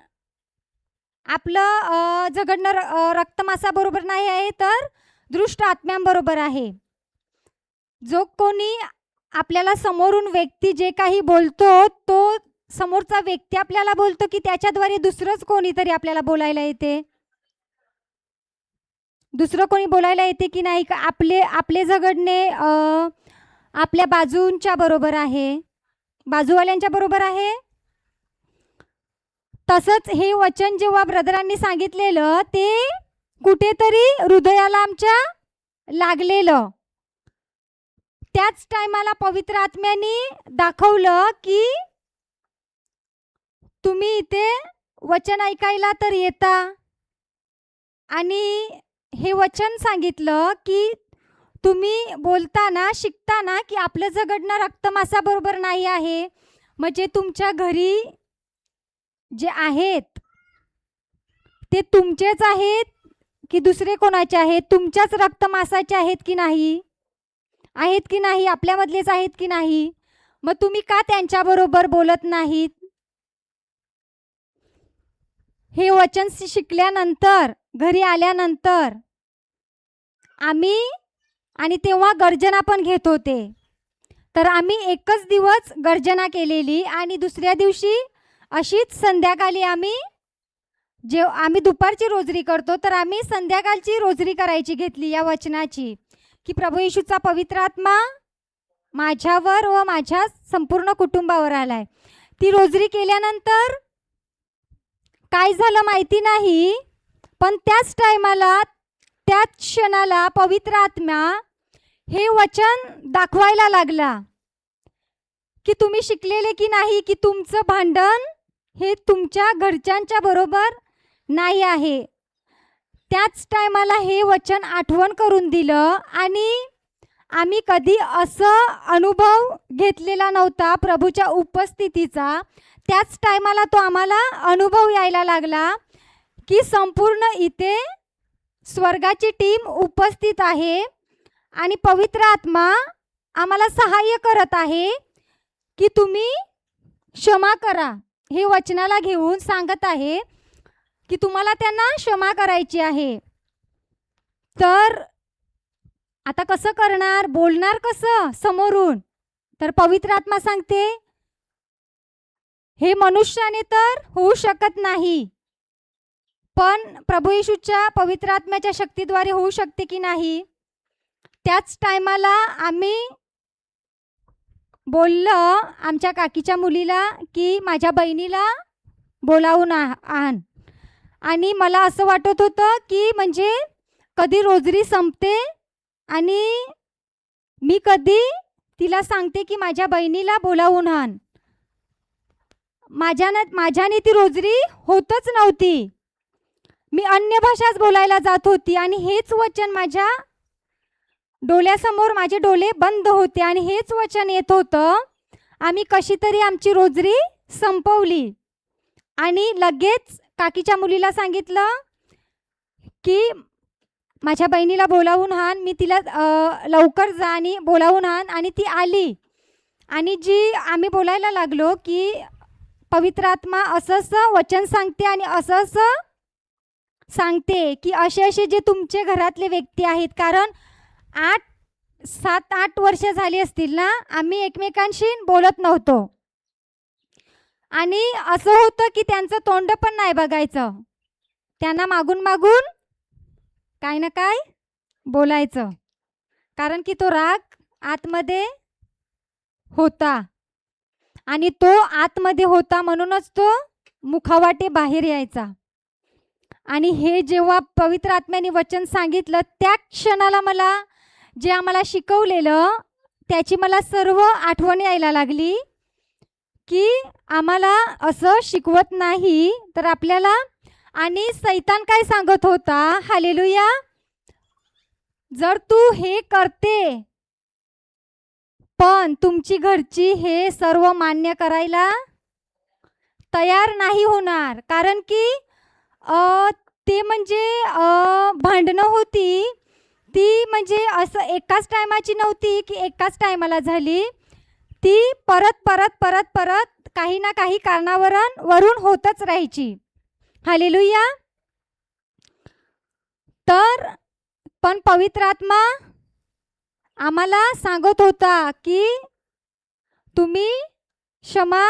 आपलं झगडणं रक्तमासाबरोबर नाही आहे, तर दृष्ट आत्म्यांबरोबर आहे. जो कोणी आपल्याला समोरून व्यक्ती जे काही बोलतो तो समोरचा व्यक्ती आपल्याला बोलतो की त्याच्याद्वारे दुसरंच कोणीतरी आपल्याला बोलायला येते? दुसरं कोणी बोलायला येते की नाही? का आपले झगडणे आपल्या बाजूंच्या बरोबर आहे, बाजूवाल्यांच्या बरोबर आहे? तसंच हे वचन जेव्हा ब्रदरांनी सांगितलेलं ते कुठेतरी हृदयाला आमच्या लागलेलं. त्याच टायमाला पवित्र आत्म्याने दाखवलं की तुम्ही इथे वचन ऐकायला तर येता आणि हे वचन सांगितलं की तुम्ही बोलताना शिकताना की आपलं झगडणं रक्तमासाबरोबर नाही आहे. म्हणजे तुमच्या घरी जे आहेत ते तुमचेच आहेत की दुसरे कोणाचे आहेत? तुमच्याच रक्तमासाचे आहेत की नाही? आहेत की नाही? आपल्यामधलेच आहेत की नाही? मग तुम्ही का त्यांच्याबरोबर बोलत नाहीत? हे वचन शिकल्यानंतर घरी आल्यानंतर आम्ही आणि तेव्हा गर्जना पण घेत होते, तर आम्ही एकच दिवस गर्जना केलेली आणि दुसऱ्या दिवशी अशीच संध्याकाळी आम्ही दुपारची रोजरी करतो, तर आम्ही संध्याकाळची रोजरी करायची घेतली या वचनाची की प्रभू येशूचा पवित्र आत्मा माझ्यावर व माझ्या संपूर्ण कुटुंबावर आलाय. ती रोजरी केल्यानंतर काय झालं माहिती नाही, पण त्याच टायमाला त्याच क्षणाला पवित्र आत्मा हे वचन दाखवायला लागला की तुम्ही शिकलेले की नाही की तुमचं भांडण हे तुमच्या घरच्यांच्या बरोबर नाही आहे. त्याच टायमाला हे वचन आठवण करून दिलं आणि आम्ही कधी असं अनुभव घेतलेला नव्हता प्रभूच्या उपस्थितीचा. त्याच टायमाला तो आम्हाला अनुभव यायला लागला की संपूर्ण इथे स्वर्गाची टीम उपस्थित आहे आणि पवित्र आत्मा आम्हाला सहाय्य करत आहे की तुम्ही क्षमा करा. हे वचनाला घेऊन सांगत आहे की तुम्हाला त्यांना क्षमा करायची आहे. तर आता कसं करणार, बोलणार कसं समोरून? तर पवित्र आत्मा सांगते हे मनुष्याने तर होऊ शकत नाही, पण प्रभू येशूच्या पवित्र आत्म्याच्या शक्तीद्वारे होऊ शकते की नाही. त्याच टायमाला आम्ही बोललं आमच्या काकीच्या मुलीला की माझ्या बहिणीला बोलावून आण. आणि मला असं वाटत होतं की म्हणजे कधी रोजरी संपते आणि मी कधी तिला सांगते की माझ्या बहिणीला बोलावून आण. माझ्याने ती रोजरी होतच नव्हती. मी अन्य भाषाच बोलायला जात होती आणि हेच वचन माझ्या डोळ्यासमोर, माझे डोळे बंद होते आणि हेच वचन येत होतं. आम्ही कशी तरी आमची रोजरी संपवली आणि लगेच काकीच्या मुलीला सांगितलं की माझ्या बहिणीला बोलावून आण. मी तिला लवकर जा आणि बोलावून आण. आणि ती आली आणि जी आम्ही बोलायला लागलो की पवित्र आत्मा असं असं वचन सांगते आणि असं असं सांगते की असे असे जे तुमचे घरातले व्यक्ती आहेत, कारण 7-8 वर्ष झाली असतील ना आम्ही एकमेकांशी बोलत नव्हतो. आणि असं होतं की त्यांचं तोंड पण नाही बघायचं, त्यांना मागून मागून काय ना काय बोलायचं, कारण की तो राग आतमध्ये होता आणि तो आतमध्ये होता म्हणूनच तो मुखावाटे बाहेर यायचा. आणि हे जेव्हा पवित्र आत्म्याने वचन सांगितलं त्या क्षणाला मला जे आम्हाला शिकवलेलं त्याची मला सर्व आठवण यायला लागली की आम्हाला असं शिकवत नाही तर आपल्याला. आणि सैतान काय सांगत होता, हालेलुया, जर तू हे करते पण तुमची घरची हे सर्व मान्य करायला तयार नाही होणार, कारण की ते म्हणजे भांडणं होती ती म्हणजे असं एकाच टायमाची नव्हती की एकाच टायमाला झाली, ती परत परत परत परत काही ना काही कारणावरून होतच राहायची. हालेलुया. तर पण पवित्र आत्मा आम्हाला सांगत होता की तुम्ही क्षमा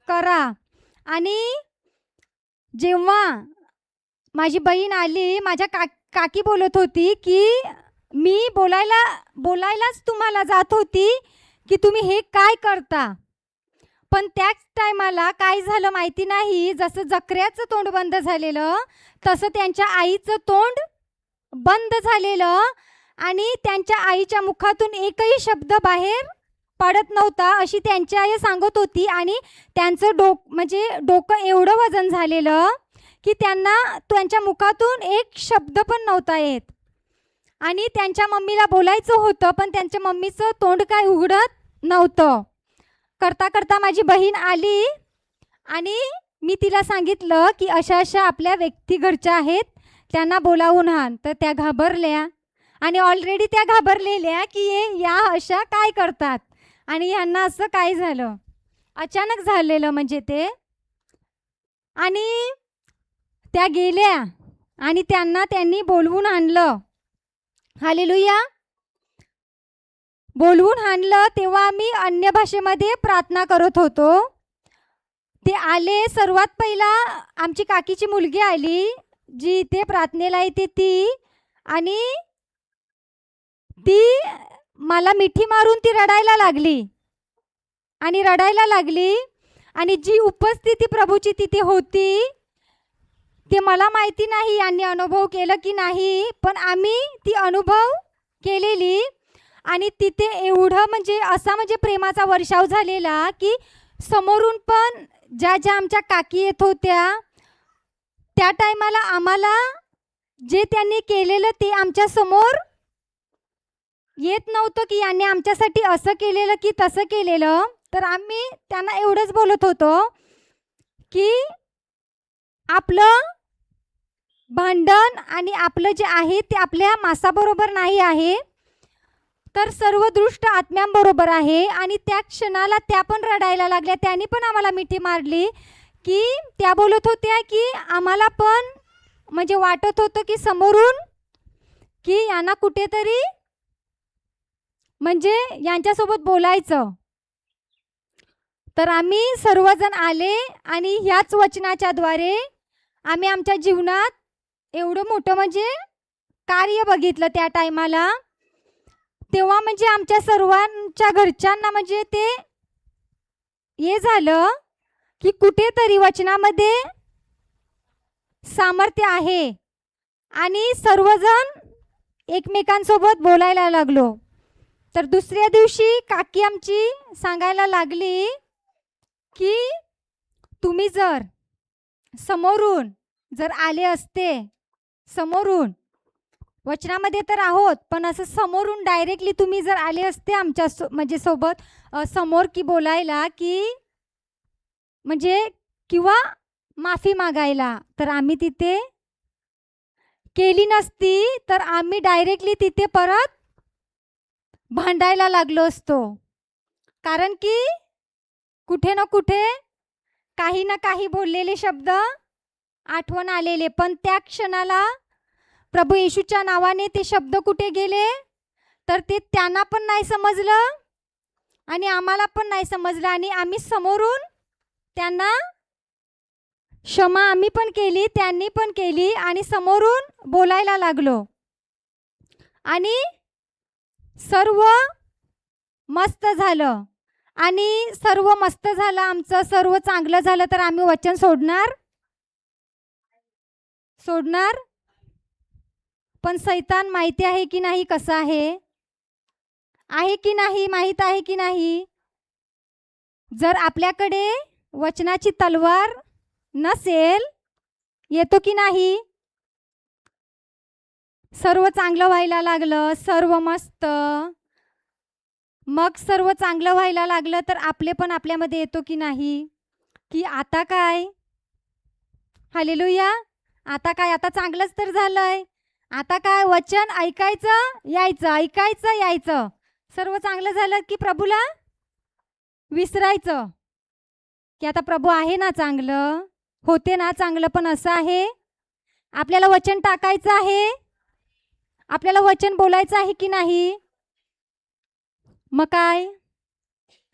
करा. आणि जेव्हा माझी बहीण आली, माझ्या काकी बोलत होती की मी बोलायलाच तुम्हाला जात होती की तुम्ही हे काय करता. पण त्याच टायमाला काय झालं माहिती नाही, जसं जकऱ्याचं तोंड बंद झालेलं तसं त्यांच्या आईचं तोंड बंद झालेलं आणि त्यांच्या आईच्या मुखातून एकही शब्द बाहेर पडत नव्हता अशी त्यांची आई सांगत होती. आणि त्यांचं डोकं एवढं वजन झालेलं की त्यांच्या मुखातून एक शब्द पण नव्हता येत. आणि त्यांच्या मम्मीला बोलायचं होतं पण त्यांच्या मम्मीचं तोंड काय उघडत नव्हतं. करता करता माझी बहीण आली आणि मी तिला सांगितलं की अशा अशा आपल्या व्यक्ती घरच्या आहेत, त्यांना बोलावून आण. तर त्या घाबरल्या आणि ऑलरेडी त्या घाबरलेल्या की या अशा काय करतात आणि यांना असं काय झालं, अचानक झालेलं म्हणजे ते. आणि त्या गेल्या आणि त्यांनी बोलवून आणलं. हालेलुया. बोलवून आणलं तेव्हा आम्ही अन्य भाषेमध्ये प्रार्थना करत होतो. ते आले, सर्वात पहिला आमची काकीची मुलगी आली जी इथे प्रार्थनेला येते ती, आणि ती मला मिठी मारून ती रडायला लागली. आणि जी उपस्थिती प्रभूची तिथे होती ते मला माहिती नाही यांनी अनुभव केलं की नाही, पण आम्ही ती अनुभव केलेली. आणि तिथे एवढं म्हणजे प्रेमाचा वर्षाव झालेला की समोरून पण ज्या आमच्या काकी येत होत्या त्या टायमाला आम्हाला जे त्यांनी केलेलं ते आमच्या समोर येत नव्हतं की यांनी आमच्यासाठी असं केलेलं की तसं केलेलं. तर आम्ही त्यांना एवढंच बोलत होतो की आपलं भांडण आणि आपलं जे आहे ते आपल्या मासाबरोबर नाही आहे. तर सर्व दुष्ट आत्म्यांबरोबर आहे. आणि त्या क्षणाला त्या पण रडायला लागल्या. त्यांनी पण आम्हाला मिठी मारली, की त्या बोलत होत्या की आम्हाला पण म्हणजे वाटत होतं की समोरून की यांना कुठेतरी म्हणजे यांच्यासोबत बोलायचं. तर आम्ही सर्वजण आले आणि ह्याच वचनाच्या द्वारे आम्ही आमच्या जीवनात एवढं मोठं म्हणजे कार्य बघितलं त्या टायमाला. तेव्हा म्हणजे आमच्या सर्वांच्या घरच्यांना म्हणजे ते हे झालं की कुठेतरी वचनामध्ये सामर्थ्य आहे आणि सर्वजण एकमेकांसोबत बोलायला लागलो. तर दुसऱ्या दिवशी काकी आमची सांगायला लागली की तुम्ही जर समोरून जर आले असते, समोरून वचनामध्ये तर आहोत पण असं समोरून डायरेक्टली तुम्ही जर आले असते आमच्या म्हणजे सोबत समोर की बोलायला की म्हणजे किंवा माफी मागायला, तर आम्ही तिथे केली नसती तर आम्ही डायरेक्टली तिथे परत भांडायला लागलो असतो. कारण की कुठे ना कुठे काही ना काही बोललेले शब्द आठवण आलेले, पण त्या क्षणाला प्रभू येशूच्या नावाने ते शब्द कुठे गेले तर ते त्यांना पण नाही समजलं आणि आम्हाला पण नाही समजलं. आणि आम्ही समोरून त्यांना क्षमा आम्ही पण केली, त्यांनी पण केली आणि समोरून बोलायला लागलो. आणि सर्व मस्त झालं आणि सर्व मस्त झालं, आमचं सर्व चांगलं झालं. तर आम्ही वचन सोडणार पण सैतान माहिती आहे की नाही कसं आहे की नाही, माहीत आहे की नाही. जर आपल्याकडे वचनाची तलवार नसेल, येतो की नाही. सर्व चांगलं व्हायला लागलं, सर्व मस्त. मग सर्व चांगलं व्हायला लागलं तर आपले पण आपल्यामध्ये येतो की नाही, की आता काय, हालेलुया, आता काय, आता चांगलंच तर झालंय. आता काय वचन ऐकायचं यायचं, ऐकायचं यायचं, सर्व चांगलं झालं की प्रभूला विसरायचं की आता प्रभू आहे ना चांगलं, होते ना चांगलं. पण असं आहे आपल्याला वचन टाकायचं आहे, आपल्याला वचन बोलायचं आहे की नाही. मग काय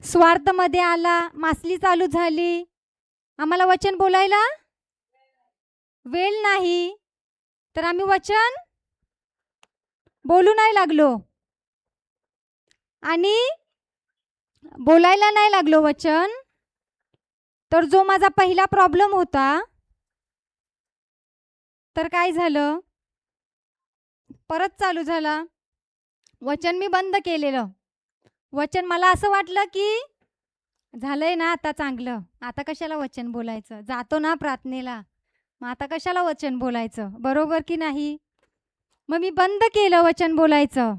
स्वार्थमध्ये आला, मासली चालू झाली, आम्हाला वचन बोलायला वेळ नाही, तर आम्ही वचन बोलू नाही लागलो आणि बोलायला नाही लागलो वचन. तर जो माझा पहिला प्रॉब्लेम होता, तर काय झालं, परत चालू झाला. वचन मी बंद केलेलं. वचन मला असं वाटलं की झालंय ना आता चांगलं, आता कशाला वचन बोलायचं, जातो ना प्रार्थनेला, मग आता कशाला वचन बोलायचं, बरोबर की नाही. मग मी बंद केलं वचन बोलायचं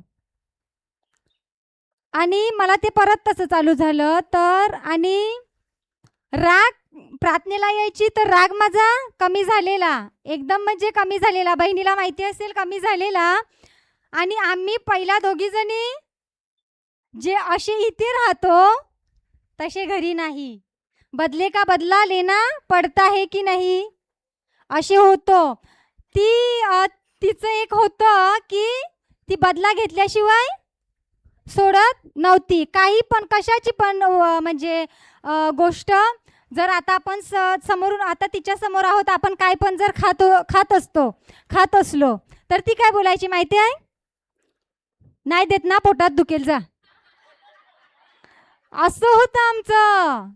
आणि मला ते परत तसं चालू झालं. तर आणि राग प्रार्थनेला यायची तर राग माझा कमी झालेला, एकदम म्हणजे कमी झालेला, बहिणीला माहिती असेल कमी झालेला. आणि आम्ही पहिला दोघी जणी जे असे इथे राहतो तसे घरी नाही. बदले का बदला लेना पडता है की नाही, असे होतो. तिचं एक होतं की ती बदला घेतल्याशिवाय सोडत नव्हती. काही पण कशाची पण म्हणजे गोष्ट जर आता आपण समोरून आता तिच्या समोर आहोत, आपण काय पण जर खात असलो तर ती काय बोलायची माहिती आहे, नाही देत ना पोटात दुखेल जा. असं होतं आमचं.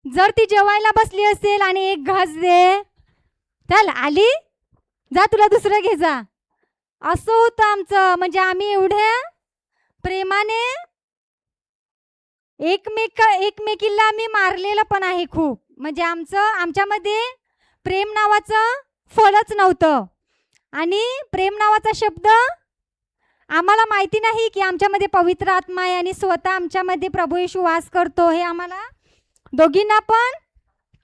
जर ती जेवायला बसली असेल आणि एक घास दे, चल आली जा, तुला दुसरं घे जा, असं होतं आमचं. म्हणजे आम्ही एवढ्या प्रेमाने एकमेकीला आम्ही मारलेलं पण आहे खूप. म्हणजे आमच्यामध्ये प्रेम नावाचं फळच नव्हतं. आणि प्रेम नावाचा शब्द आम्हाला माहिती नाही की आमच्यामध्ये पवित्र आत्मा आहे आणि स्वतः आमच्यामध्ये प्रभू येशू वास करतो, हे आम्हाला दोघींना पण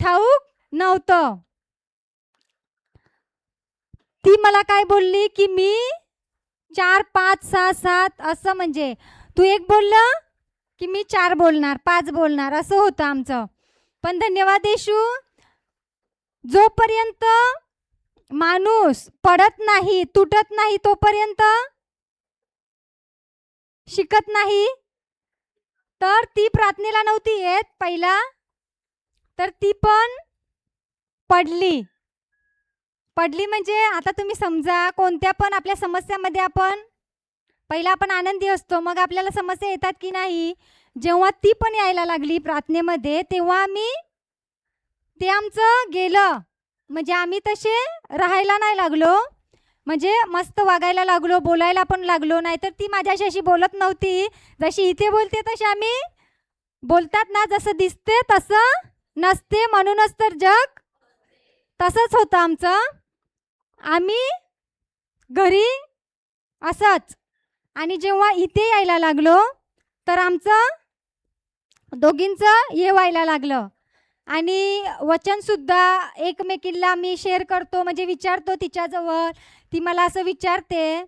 ठाऊक नव्हतं. ती मला काय बोलली की मी 4, 5, 6, 7 असं, म्हणजे तू एक बोललं की मी 4 बोलणार, 5 बोलणार, असं होतं आमचं. पण धन्यवाद येशू, जोपर्यंत माणूस पडत नाही, तुटत नाही, तोपर्यंत शिकत नाही. तर ती प्रार्थनेला नव्हती येत पहिला, तर ती पण पडली. म्हणजे आता तुम्ही समजा, कोणत्या पण आपल्या समस्यामध्ये आपण आनंदी असतो, मग आपल्याला समस्या येतात की नाही. जेव्हा ती पण यायला लागली प्रार्थनेमध्ये, तेव्हा ते आमचं गेलं. म्हणजे आम्ही तसे राहायला नाही लागलो, म्हणजे मस्त वागायला लागलो, बोलायला पण लागलो. नाहीतर ती माझ्याशी अशी बोलत नव्हती, जशी इथे बोलते तशी आम्ही बोलतात ना, जसं दिसते तसं नसते, म्हणूनच तर जग तसंच होतं आमचं. आम्ही घरी असंच, आणि जेव्हा इथे यायला लागलो तर आमचं दोघींचं हे व्हायला लागलं. आणि वचनसुद्धा एकमेकींना मी शेअर करतो, म्हणजे विचारतो तिच्याजवळ, ती मला असं विचारते.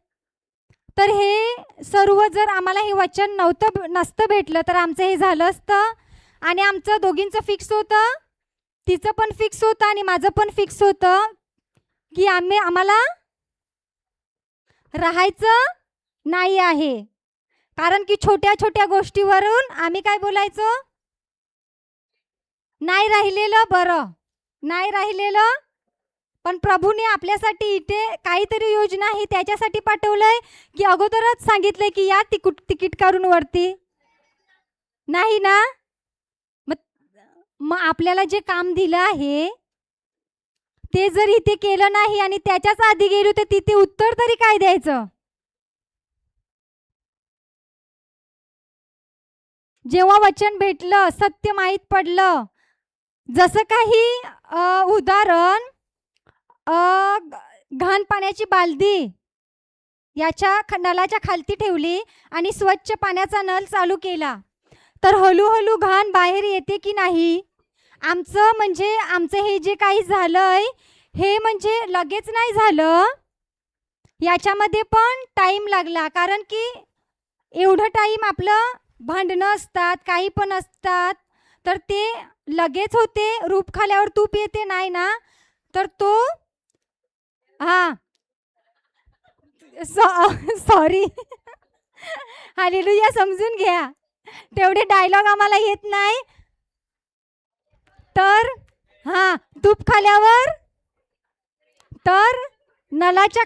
तर हे सर्व जर आम्हाला हे वचन नसतं भेटलं तर आमचं हे झालं असतं. आणि आमचं दोघींचं फिक्स होतं, तिचं पण फिक्स होतं आणि माझं पण फिक्स होतं की आम्हाला राहायचं नाही आहे. कारण की छोट्या छोट्या गोष्टीवरून आम्ही काय बोलायचो, नाही राहिलेलं बरं, नाही राहिलेलं. पण प्रभूने आपल्यासाठी इथे काहीतरी योजना ही त्याच्यासाठी पाठवलंय की अगोदरच सांगितलंय की या तिकीट काढून वरती, नाही ना. मग आपल्याला जे काम दिलं आहे ते जर इथे केलं नाही आणि त्याच्याच आधी गेलो तर तिथे उत्तर तरी काय द्यायचं. जेव्हा वचन भेटलं, सत्य माहीत पडलं, जसं काही उदाहरण, घाण पाण्याची बालदी याच्या नळाच्या खालती ठेवली आणि स्वच्छ पाण्याचा नळ चालू केला, तर हळूहळू घाण बाहेर येते की नाही. आमचं हे जे काही झालंय हे म्हणजे लगेच नाही झालं, याच्यामध्ये पण टाईम लागला. कारण की एवढं टाईम आपलं भांडणं असतात, काही पण असतात, तर ते लगेच होते. रूप खाल्यावर तूप येते नाही ना. तर तो सॉरी हालेलुया, समजून घ्या, तेवढे डायलॉग आम्हाला येत नाही. तर तूप खाल्यावर तर नळाच्या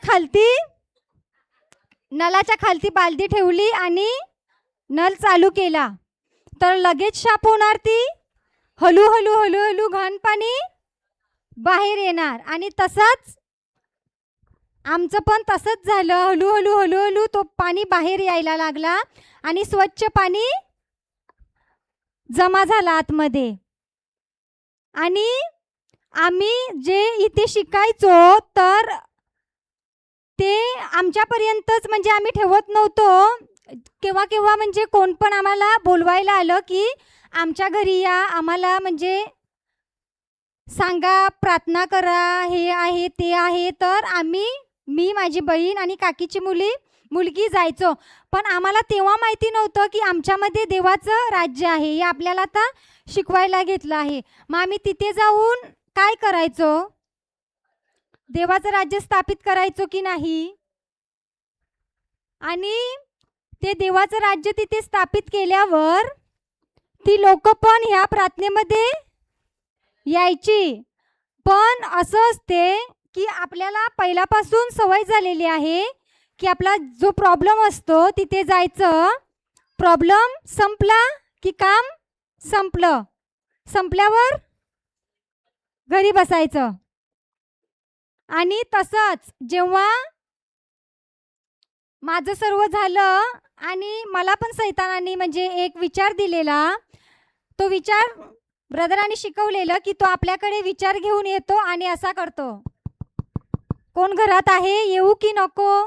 खालती बालदी ठेवली आणि नळ चालू केला, तर लगेच शाप होणार. ती हळूहळू घाण पाणी बाहेर येणार. आणि तसंच आमचं पण तसंच झालं. हळूहळू तो पाणी बाहेर यायला लागला आणि स्वच्छ पाणी जमा झालं आतमध्ये. आणि आम्ही जे इथे शिकायचो तर ते आमच्यापर्यंतच, म्हणजे आम्ही ठेवत नव्हतो. केव्हा म्हणजे कोण पण आम्हाला बोलवायला आलं की आमच्या घरी या, आम्हाला म्हणजे सांगा, प्रार्थना करा, हे आहे ते आहे. तर मी माझी बहीण आणि काकीची मुलगी जायचो. पण आम्हाला तेव्हा माहिती नव्हतं की आमच्यामध्ये देवाचं राज्य आहे, हे आपल्याला आता शिकवायला घेतलं आहे. मग आम्ही तिथे जाऊन काय करायचो, देवाचं राज्य स्थापित करायचो की नाही. आणि ते देवाचं राज्य तिथे स्थापित केल्यावर ती लोक पण ह्या प्रार्थनेमध्ये यायची. पण असं असते की आपल्याला पहिल्यापासून सवय झालेली आहे की आपला जो प्रॉब्लेम असतो तिथे जायचं, प्रॉब्लेम संपला की काम संपलं, संपल्यावर घरी बसायचं. आणि तसंच जेव्हा माझं सर्व झालं आणि मला पण सैतानाने म्हणजे एक विचार दिलेला, तो विचार ब्रदरांनी शिकवलेलं की तो आपल्याकडे विचार घेऊन येतो आणि असा करतो, कोण घरात आहे, येऊ की नको,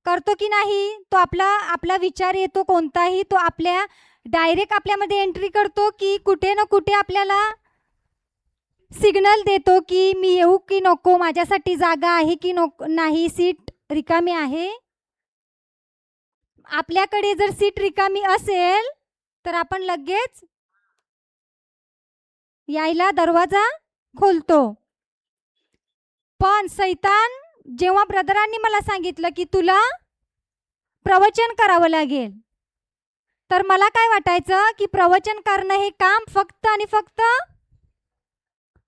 करतो की नाही. तो आपला विचार येतो कोणताही, तो डायरेक्ट आपल्यामध्ये एंट्री करतो की कुठे ना कुठे आपल्याला सिग्नल देतो की मी येऊ की नको, माझ्यासाठी जागा आहे की नको नाही, सीट रिकामी आहे? आपल्याकडे जर सीट रिकामी असेल तर आपण लगेच यायला दरवाजा खोलतो. पण सैतान जेव्हा ब्रदरांनी मला सांगितलं की तुला प्रवचन करावं लागेल, तर मला काय वाटायचं की प्रवचन करणं हे काम फक्त आणि फक्त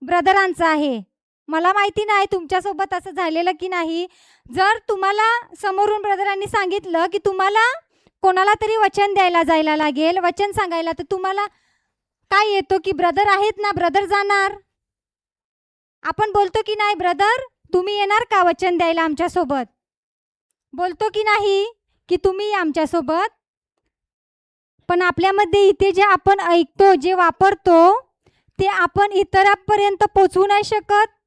ब्रदरांचं आहे. मला माहिती नाही तुमच्यासोबत असं झालेलं की नाही. जर तुम्हाला समोरून ब्रदरांनी सांगितलं की तुम्हाला कोणाला तरी वचन द्यायला जायला लागेल, वचन सांगायला, तर तुम्हाला काय येतो की ब्रदर आहेत ना, ब्रदर जाणार. आपण बोलतो की नाही, ब्रदर तुम्ही येणार का वचन द्यायला आमच्यासोबत? बोलतो की नाही की तुम्ही या आमच्यासोबत? पण आपल्यामध्ये इथे जे आपण ऐकतो, जे वापरतो, ते आपण इतरांपर्यंत पोचवू नाही शकत.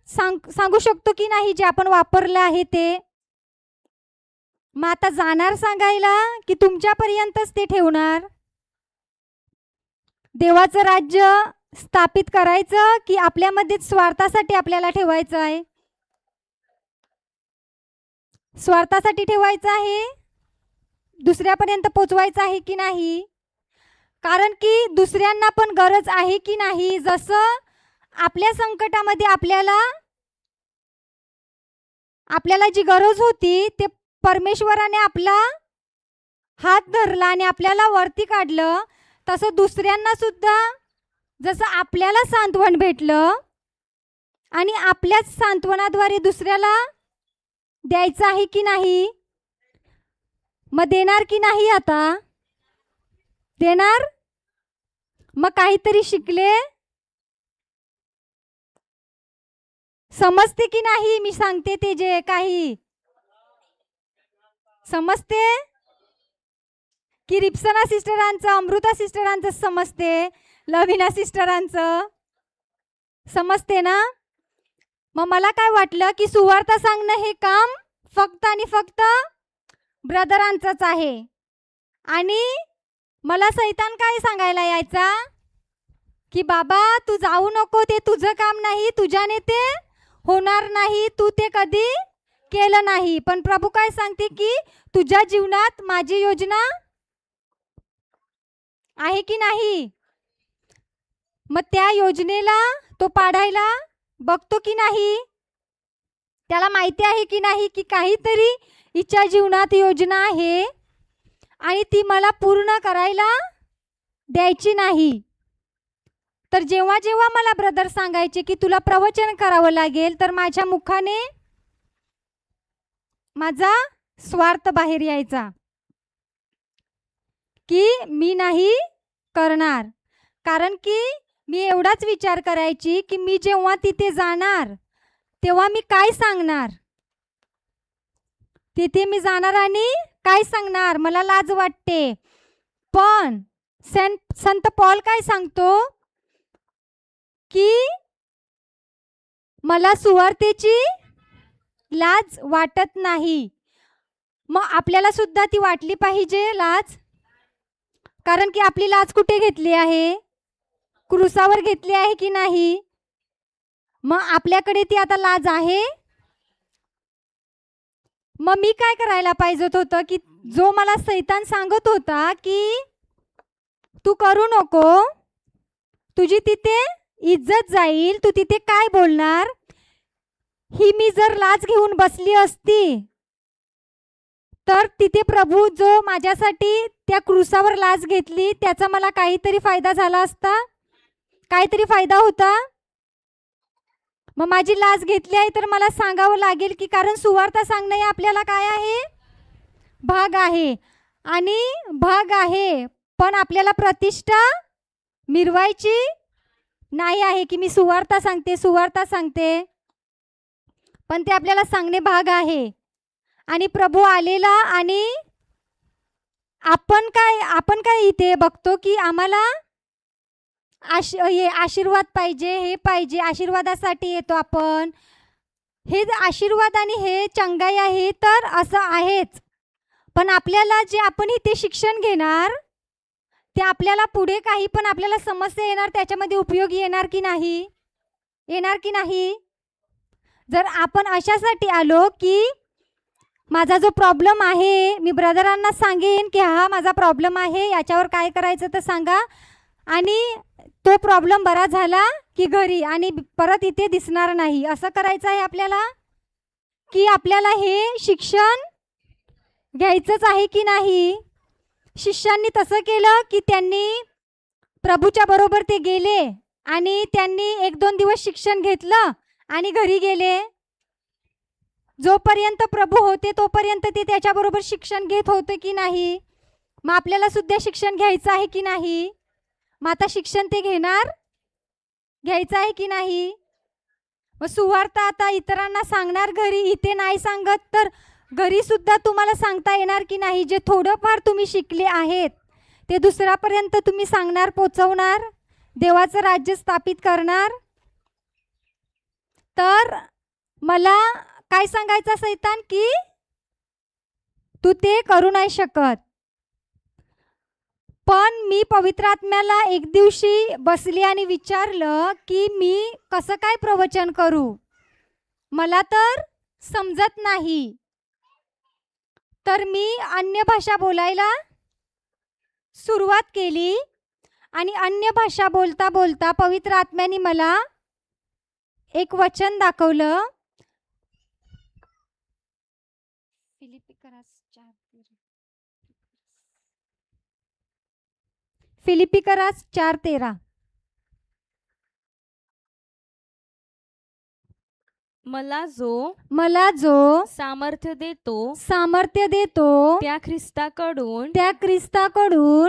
सांगू शकतो की नाही जे आपण वापरलं आहे ते? मग आता जाणार सांगायला की तुमच्यापर्यंतच ते ठेवणार? देवाचं राज्य स्थापित करायचं की आपल्यामध्ये स्वार्थासाठी आपल्याला ठेवायचं आहे? स्वार्थासाठी ठेवायचं आहे? दुसऱ्यापर्यंत पोचवायचं आहे की नाही? कारण की दुसऱ्यांना पण गरज आहे की नाही. जसं आपल्या संकटामध्ये आपल्याला जी गरज होती ते परमेश्वराने आपला हात धरला आणि आपल्याला वरती काढलं, तसं दुसऱ्यांना सुद्धा जसं आपल्याला सांत्वन भेटलं आणि आपल्याच सांत्वनाद्वारे दुसऱ्याला द्यायचं आहे की नाही? मग देणार की नाही? आता देणार? मग काहीतरी शिकले, समजते की नाही? मी सांगते ते जे काही समजते की रिप्सना सिस्टरांचं, अमृता सिस्टरांचं समजते, लविना सिस्टरांचं समजते ना? मग मला काय वाटलं की सुवार्थ सांगणं हे काम फक्त आणि फक्त ब्रदरांचंच आहे. आणि मला सैतान काय सांगायला यायचा की बाबा तू जाऊ नको, ते तुझं काम नाही, तुझ्याने ते होणार नाही, तू ते कधी केलं नाही. पण प्रभू काय सांगते की तुझ्या जीवनात माझी योजना आहे की नाही? मग त्या योजनेला तो पाडायला बघतो की नाही? त्याला माहिती आहे की नाही की काहीतरी हिच्या जीवनात योजना आहे आणि ती मला पूर्ण करायला द्यायची नाही. तर जेव्हा जेव्हा मला ब्रदर सांगायचे की तुला प्रवचन करावं लागेल, तर माझ्या मुखाने माझा स्वार्थ बाहेर यायचा की मी नाही करणार. कारण की मी एवढाच विचार करायची की मी जेव्हा तिथे जाणार तेव्हा मी काय सांगणार? तिथे मी जाणार आणि काय सांगणार? मला लाज वाटते. पण संत पॉल काय सांगतो की मला सुवार्तेची लाज वाटत नाही. मग आपल्याला सुद्धा ती वाटली पाहिजे लाज. कारण की आपली लाज कुठे घेतली आहे? क्रूसावर घेतली आहे की नाही? मग आपल्याकडे ती आता लाज आहे. मग मी काय करायला पाहिजे होतं की जो मला सैतान सांगत होता की तू करू नको, तुझी तिथे इज्जत जाईल, तू तिथे काय बोलणार, ही मी जर लाज घेऊन बसली असती तर तिथे प्रभू जो माझ्यासाठी त्या क्रूसावर लाज घेतली त्याचा मला काहीतरी फायदा झाला असता, काहीतरी फायदा होता. मग माझी लाज घेतली आहे तर मला सांगावं लागेल की कारण सुवार्थ सांगणं हे आपल्याला काय आहे? भाग आहे. आणि भाग आहे, पण आपल्याला प्रतिष्ठा मिरवायची नाही आहे की मी सुवार्थ सांगते, पण ते आपल्याला सांगणे भाग आहे. आणि प्रभू आलेला आणि आपण काय इथे बघतो की आम्हाला आशीर्वाद पाहिजे, हे पाहिजे, आशीर्वादासाठी येतो आपण. हे आशीर्वाद आणि हे चंगाई आहे तर असं आहेच. पण आपल्याला जे आपण इथे शिक्षण घेणार ते आपल्याला पुढे काही पण आपल्याला समस्या येणार त्याच्यामध्ये उपयोगी येणार की नाही? जर आपण अशासाठी आलो की माझा जो प्रॉब्लेम आहे मी ब्रदरांना सांगेन की हा माझा प्रॉब्लेम आहे, याच्यावर काय करायचं तर सांगा, आणि तो प्रॉब्लेम बरा झाला की घरी आणि परत इथे दिसणार नाही, असं करायचं आहे आपल्याला? की आपल्याला हे शिक्षण घ्यायचंच आहे की नाही? शिष्यांनी तसं केलं की त्यांनी प्रभूच्या बरोबर ते गेले आणि त्यांनी 1-2 दिवस शिक्षण घेतलं आणि घरी गेले. जोपर्यंत प्रभू होते तोपर्यंत ते त्याच्याबरोबर शिक्षण घेत होते की नाही? मग आपल्याला सुद्धा शिक्षण घ्यायचं आहे की नाही? मग आता शिक्षण ते घ्यायचं आहे की नाही? मग सुवार्थ आता इतरांना सांगणार घरी, इथे नाही सांगत तर घरी सुद्धा तुम्हाला सांगता येणार की नाही? जे थोडंफार तुम्ही शिकले आहेत ते दुसऱ्यापर्यंत तुम्ही सांगणार, पोचवणार, देवाचं राज्य स्थापित करणार. तर मला काय सांगायचं सैतान की तू ते करू नाही शकत. पण मी पवित्र आत्म्याला एक दिवशी बसली आणि विचारलं की मी कसं काय प्रवचन करू, मला तर समजत नाही. तर मी अन्य भाषा बोलायला सुरुवात केली आणि अन्य भाषा बोलता बोलता पवित्र आत्म्याने मला एक वचन दाखवलं. फिलिपिकरास 4:13. मला जो सामर्थ्य देतो त्या ख्रिस्ताकडून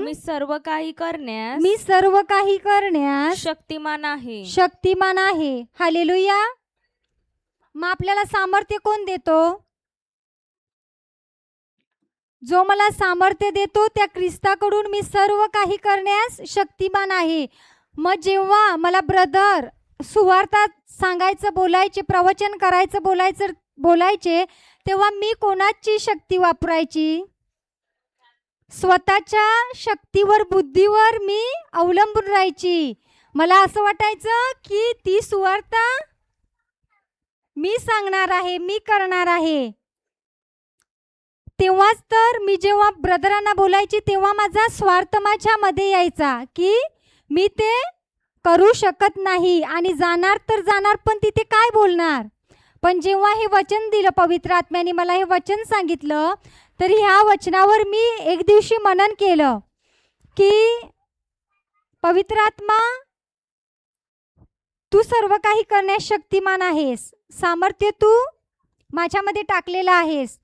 मी सर्व काही करण्यास शक्तिमान आहे. हालेलुया. मग आपल्याला सामर्थ्य कोण देतो? जो मला सामर्थ्य देतो त्या ख्रिस्ताकडून मी सर्व काही करण्यास शक्तिमान आहे. मग जेव्हा मला ब्रदर सुवार्ता सांगायचं बोलायचे, प्रवचन करायचं बोलायचे, तेव्हा मी कोणाची शक्ती वापरायची? स्वतःच्या शक्तीवर, बुद्धीवर मी अवलंबून राहायची. मला असं वाटायचं की ती सुवार्ता मी सांगणार आहे, मी करणार आहे. तेव्हाच तर मी जेव्हा ब्रदरांना बोलायची तेव्हा माझा स्वार्थ माझ्यामध्ये यायचा की मी ते करू शकत नाही आणि जाणार तर जाणार, पण तिथे काय बोलणार. पण जेव्हा हे वचन दिलं पवित्र आत्म्याने, मला हे वचन सांगितलं, तर ह्या वचनावर मी एक दिवशी मनन केलं की पवित्र आत्मा तू सर्व काही करण्यास शक्तिमान आहेस, सामर्थ्य तू माझ्यामध्ये टाकलेलं आहेस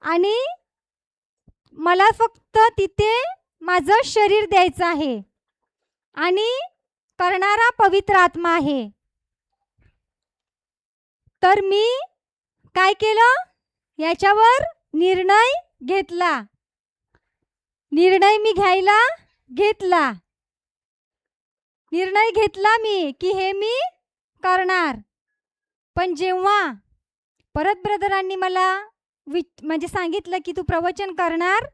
आणि मला फक्त तिथे माझं शरीर द्यायचं आहे आणि करणारा पवित्र आत्मा आहे. तर मी काय केलं? याच्यावर निर्णय घेतला. निर्णय घेतला मी की हे मी करणार. पण जेव्हा परत ब्रदरांनी मला म्हणजे सांगितलं की तू प्रवचन करणार,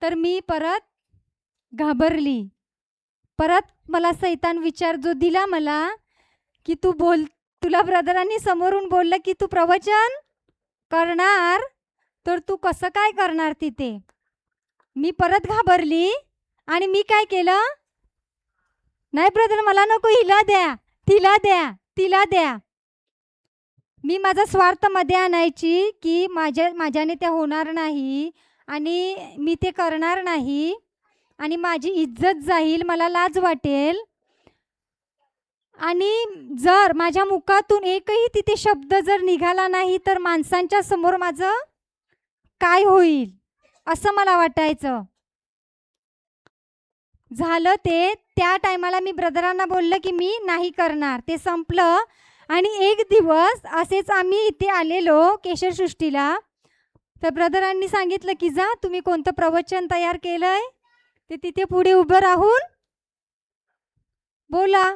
तर मी परत घाबरली. परत मला सैतान विचार जो दिला मला की तुला ब्रदरांनी समोरून बोललं की तू प्रवचन करणार, तर तू कसं काय करणार तिथे? मी परत घाबरली आणि मी काय केलं? नाही ब्रदर, मला नको, हिला द्या, तिला द्या. मी माझा स्वार्थ मध्ये आणायची की माझ्याने ते होणार नाही आणि मी ते करणार नाही आणि माझी इज्जत जाईल, मला लाज वाटेल. आणि जर माझ्या मुखातून एकही तिथे शब्द जर निघाला नाही तर माणसांच्या समोर माझं काय होईल असं मला वाटायचं. झालं ते. त्या टायमाला मी ब्रदरांना बोललं की मी नाही करणार. ते संपलं आणि एक दिवस असेच आम्ही इथे आलेलो केशरसृष्टीला. तर ब्रदरांनी सांगितलं की जा, तुम्ही कोणतं प्रवचन तयार केलंय ते तिथे पुढे उभं राहून बोला.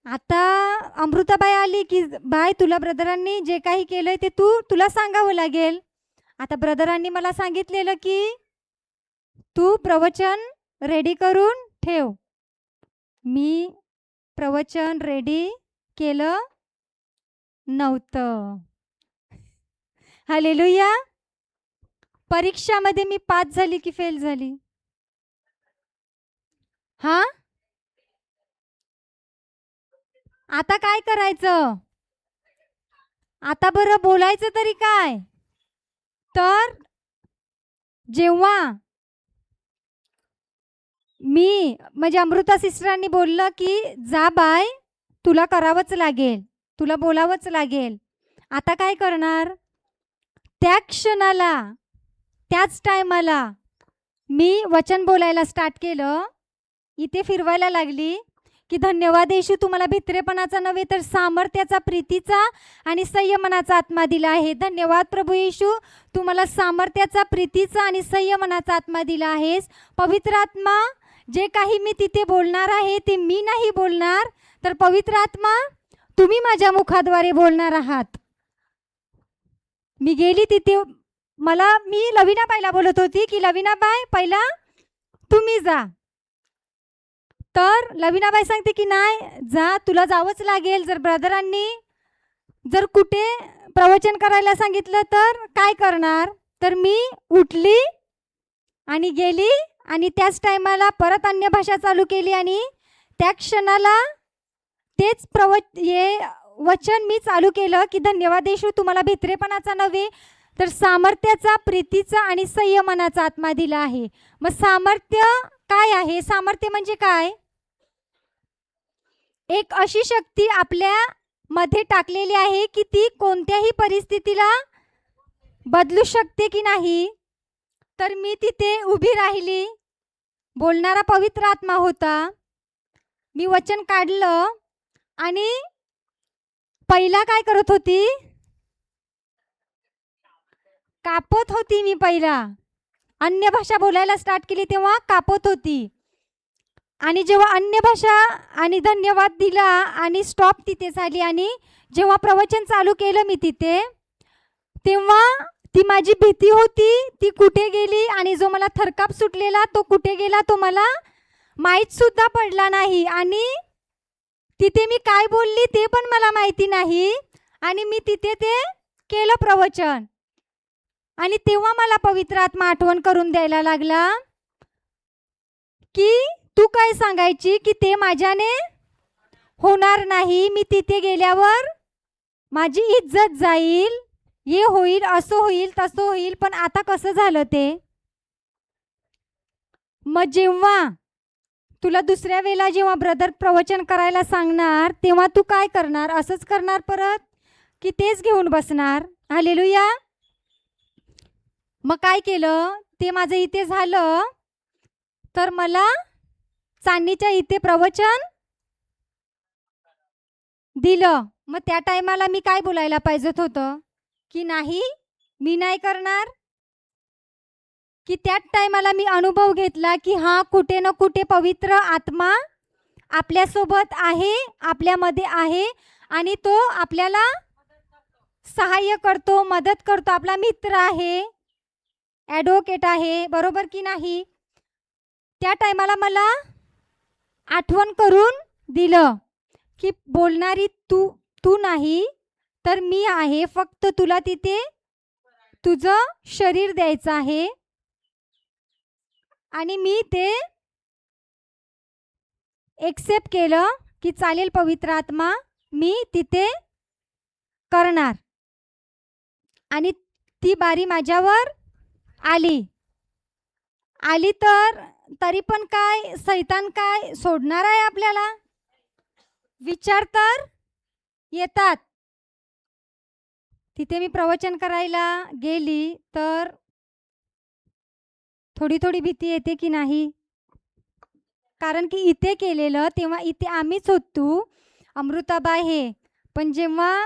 आता अमृताबाई आली की बाय, तुला ब्रदरांनी जे काही केलंय ते तुला सांगावं लागेल. आता ब्रदरांनी मला सांगितलेलं की तू प्रवचन रेडी करून ठेव. मी प्रवचन रेडी केलं नव्हतं. हालेलुया. परीक्षामध्ये मी पास झाली की फेल झाली? हा, आता काय करायचं? आता बरं बोलायचं तरी काय? तर जेव्हा मी म्हणजे अमृता सिस्टरांनी बोललं की जा बाय, तुला करावंच लागेल, तुला बोलावंच लागेल. आता काय करणार? त्या क्षणाला, त्याच टायमाला मी वचन बोलायला स्टार्ट केलं. इथे फिरवायला लागली की धन्यवाद येशू, तुम्हाला भित्रेपणाचा नव्हे तर सामर्थ्याचा, प्रीतीचा आणि संयमनाचा आत्मा दिला आहे. धन्यवाद प्रभू येशू, तुम्हाला सामर्थ्याचा, प्रीतीचा आणि संयमनाचा आत्मा दिला आहेस. पवित्र आत्मा, जे काही मी तिथे बोलणार आहे ते मी नाही बोलणार, तर पवित्र आत्मा तुम्ही माझ्या मुखाद्वारे बोलणार आहात. मी गेली तिथे, मी लवीनाबाईला बोलत होती की लवीनाबाई पहिला तुम्ही जा. तर लवीनाबाई सांगते की नाही जा, तुला जावंच लागेल. जर ब्रदरांनी जर कुठे प्रवचन करायला सांगितलं तर काय करणार? तर मी उठली आणि गेली आणि त्याच टायमाला परत अन्य भाषा चालू केली आणि त्या क्षणाला तेच वचन मी चालू केलं की धन्यवाद येशू, तुम्हाला भित्रेपणाचा नव्हे तर सामर्थ्याचा, प्रीतीचा आणि संयमनाचा आत्मा दिला आहे. मग सामर्थ्य काय आहे? सामर्थ्य म्हणजे काय? एक अशी शक्ती आपल्या मध्ये टाकलेली आहे की ती कोणत्याही परिस्थितीला बदलू शकते की नाही. तर मी तिथे उभी राहिली, बोलणारा पवित्र आत्मा होता. मी वचन काढलं आणि पहिला काय करत होती? कापत होती. मी पहिला अन्य भाषा बोलायला स्टार्ट केली तेव्हा कापत होती. आणि जेव्हा अन्य भाषा आणि धन्यवाद दिला आणि स्टॉप तिथे झाली आणि जेव्हा प्रवचन चालू केलं मी तिथे, तेव्हा ती माझी भीती होती ती कुठे गेली आणि जो मला थरकाप सुटलेला तो कुठे गेला तो मला माहीत सुद्धा पडला नाही. आणि तिथे मी काय बोलली ते पण मला माहिती नाही. आणि मी तिथे ते केलं प्रवचन. आणि तेव्हा मला पवित्र आत्मा आठवण करून द्यायला लागला की तू काय सांगायची की ते माझ्याने होणार नाही, मी तिथे गेल्यावर माझी इज्जत जाईल, हे होईल, असं होईल, तसं होईल. पण आता कसं झालं ते? मग जेव्हा तुला दुसऱ्या वेळेला जेव्हा ब्रदर प्रवचन करायला सांगणार तेव्हा तू काय करणार? असंच करणार परत की तेच घेऊन बसणार? हालेलुया. मग काय केलं ते माझं इथे झालं. तर मला चांदणीच्या इथे प्रवचन दिलं. मग त्या टायमाला मी काय बोलायला पाहिजेत होतं की नाही मी नाही करणार. की त्या टायमाला मी अनुभव घेतला की हा कुठे ना कुठे पवित्र आत्मा आपल्यासोबत आहे, आपल्यामध्ये आहे आणि तो आपल्याला सहाय्य करतो, मदत करतो, आपला मित्र आहे, ॲडव्होकेट आहे, बरोबर की नाही. त्या टायमाला मला आठवण करून दिलं की बोलणारी तू नाही तर मी आहे. फक्त तुला तिथे तुझं शरीर द्यायचं आहे. आणि मी ते एक्सेप्ट केलं की चालेल पवित्र आत्मा, मी तिथे करणार. आणि ती बारी माझ्यावर आली. तर तरी पण काय, सैतान काय सोडणार आहे आपल्याला? विचार तर येतात. तिथे मी प्रवचन करायला गेली तर थोडी भीती येते की नाही? कारण की इथे केलेलं तेव्हा इथे आम्हीच होतो, अमृताबाई हे. पण जेव्हा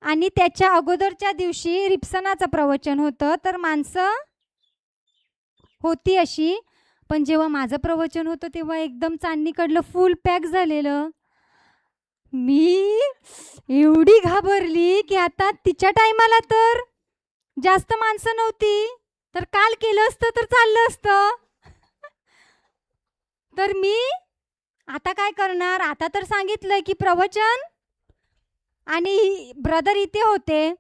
आणि त्याच्या अगोदरच्या दिवशी रिप्सनाचं प्रवचन होतं तर माणसं होती अशी. पण जेव्हा माझं प्रवचन होतं तेव्हा एकदम चांदणीकडलं फुल पॅक झालेलं. मी एवढी घाबरली की आता तिच्या टायमाला तर जास्त माणसं नव्हती, तर काल केलं असतं तर चाललं असतं. तर मी आता काय करणार? आता तर सांगितलंय की प्रवचन, आणि ब्रदर इथे होते,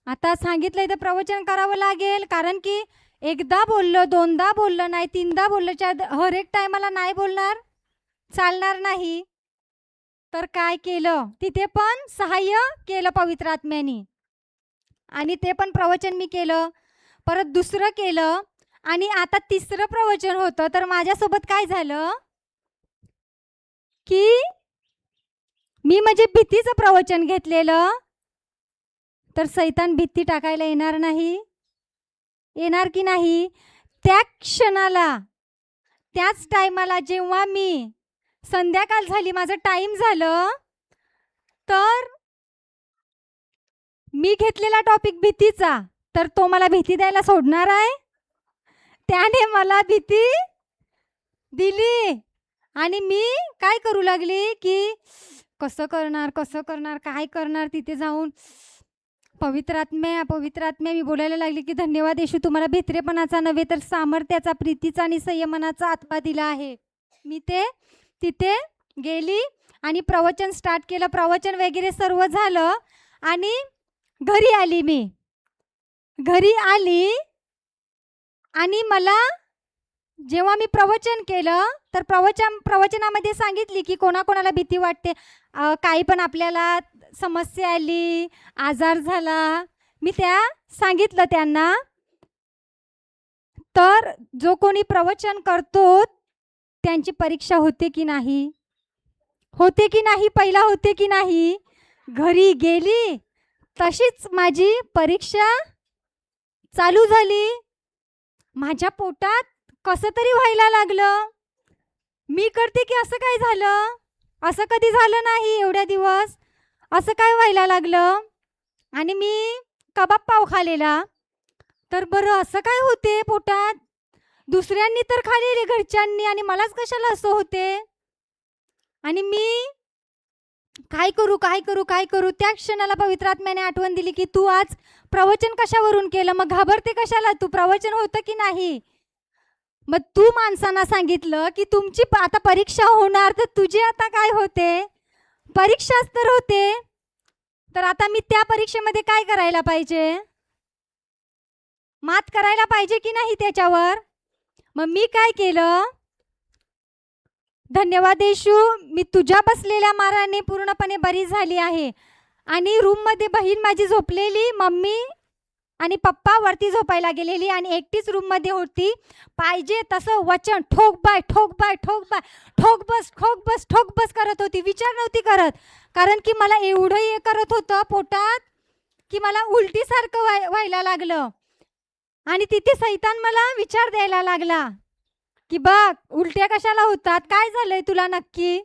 आता सांगितलंय तर प्रवचन करावं लागेल. कारण की एकदा बोललं, दोनदा बोललं नाही, तीनदा बोललं, हर एक टायमाला नाही बोलणार, चालणार नाही. तर काय केलं, तिथे पण सहाय्य केलं पवित्र आत्म्याने, आणि ते पण प्रवचन मी केलं. परत दुसरं केलं, आणि आता तिसरं प्रवचन होतं. तर माझ्यासोबत काय झालं की मी म्हणजे भीतीचं प्रवचन घेतलेलं. तर सैतान भीती टाकायला येणार नाही, येणार की नाही? त्या क्षणाला, त्याच टायमाला जेव्हा मी संध्याकाळ झाली, माझं टाईम झालं, तर मी घेतलेला टॉपिक भीतीचा, तर तो मला भीती द्यायला सोडणार आहे? त्याने मला भीती दिली, आणि मी काय करू लागली की कसं करणार, काय करणार तिथे जाऊन. पवित्र आत्म्या मी बोलायला लागली की धन्यवाद येशू, तुम्हाला भित्रेपणाचा नव्हे तर सामर्थ्याचा, प्रीतीचा आणि संयमनाचा आत्मा दिला आहे. मी तिथे गेली आणि प्रवचन स्टार्ट केलं. प्रवचन वगैरे सर्व झालं, आणि घरी आली, आणि मला जेव्हा मी प्रवचन केलं, तर प्रवचनामध्ये सांगितली की कोणाकोणाला भीती वाटते, काही पण आपल्याला समस्या आली, आजार झाला, मी त्या सांगितलं त्यांना. तर जो कोणी प्रवचन करतो त्यांची परीक्षा होते की नाही, पहिला होते की नाही. घरी गेली तशीच माझी परीक्षा चालू झाली. माझ्या पोटात कसं तरी व्हायला लागलं. मी करते की असं काय झालं, असं कधी झालं नाही एवढ्या दिवस, असं काय व्हायला लागलं. आणि मी कबाब पाव खालेला, तर बरं असं काय होते पोटात, दुसऱ्यांनी तर खाल्लेले घरच्यांनी, आणि मलाच कशाला असं होते. आणि मी काय करू. त्या क्षणाला पवित्र आत्म्याने आठवण दिली की तू आज प्रवचन कशावरून केलं, मग घाबरते कशाला, तू प्रवचन होतं की नाही. मग तू माणसांना सांगितलं की तुमची आता परीक्षा होणार, तर तुझे आता काय होते, परीक्षाच तर होते. तर आता मी त्या परीक्षेमध्ये काय करायला पाहिजे, मात करायला पाहिजे की नाही त्याच्यावर. मग मी काय केलं, धन्यवाद येशू, मी तुझ्या बसलेल्या माराने पूर्णपणे बरी झाली आहे. आणि रूममध्ये बहीण माझी झोपलेली, मम्मी आणि पप्पा वरती झोपायला गेलेली, आणि एकटीच रूममध्ये होती. पाहिजे तसं वचन ठोक बाय ठोक बस करत होती, विचार नव्हती करत. कारण की मला एवढं हे करत होतं पोटात की मला उलटीसारखं व्हायला लागलं. आणि तिथे सैतान मला विचार द्यायला लागला की बघ उलट्या कशाला होतात, काय झालंय तुला नक्की.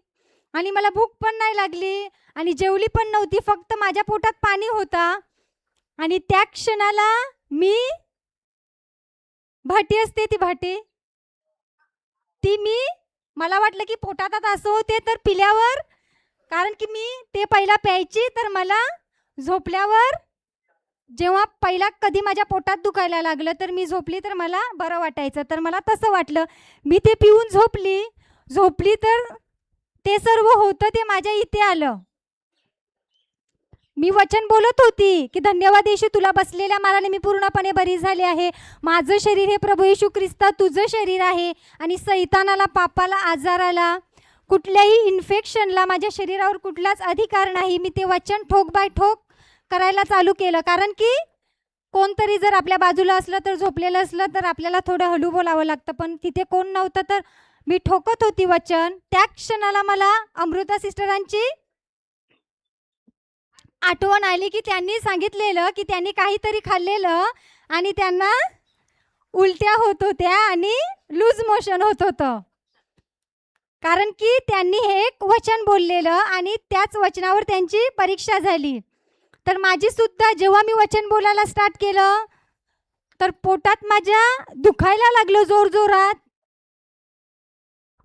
आणि मला भूक पण नाही लागली, आणि जेवली पण नव्हती, फक्त माझ्या पोटात पाणी होता. आणि त्या क्षणाला मी भाटी असते, मला वाटलं की पोटात आता असं होते, तर पिल्यावर, कारण की मी ते पहिला प्यायची, तर मला झोपल्यावर जेव्हा पहिला कधी माझ्या पोटात दुखायला लागलं, तर मी झोपली तर मला बरं वाटायचं. तर मला तसं वाटलं, मी ते पिऊन झोपली तर ते सर्व होतं ते माझ्या इथे आलं. मी वचन बोलत होती की धन्यवाद येशू, तुला बसलेल्या माराने मी पूर्णपणे बरी झाली आहे. माझं शरीर हे प्रभू येशू ख्रिस्ता तुझं शरीर आहे, आणि सैतानाला, पापाला, आजाराला, कुठल्याही इन्फेक्शनला माझ्या शरीरावर कुठलाच अधिकार नाही. मी ते वचन ठोक बाय ठोक करायला चालू केलं. कारण की कोणतरी जर आपल्या बाजूला असलं, तर झोपलेलं असलं, तर आपल्याला थोडं हळू बोलावं लागतं, पण तिथे कोण नव्हतं, तर मी ठोकत होती वचन. त्या क्षणाला मला अमृता सिस्टरांची आठवण आली की त्यांनी सांगितलेलं की त्यांनी काहीतरी खाल्लेलं, आणि त्यांना उलट्या होत होत्या आणि लूज मोशन होत होतं. कारण की त्यांनी हे एक वचन बोललेलं, आणि त्याच वचनावर त्यांची परीक्षा झाली. तर माझी सुद्धा जेव्हा मी वचन बोलायला स्टार्ट केलं, तर पोटात माझ्या दुखायला लागलं जोरजोरात.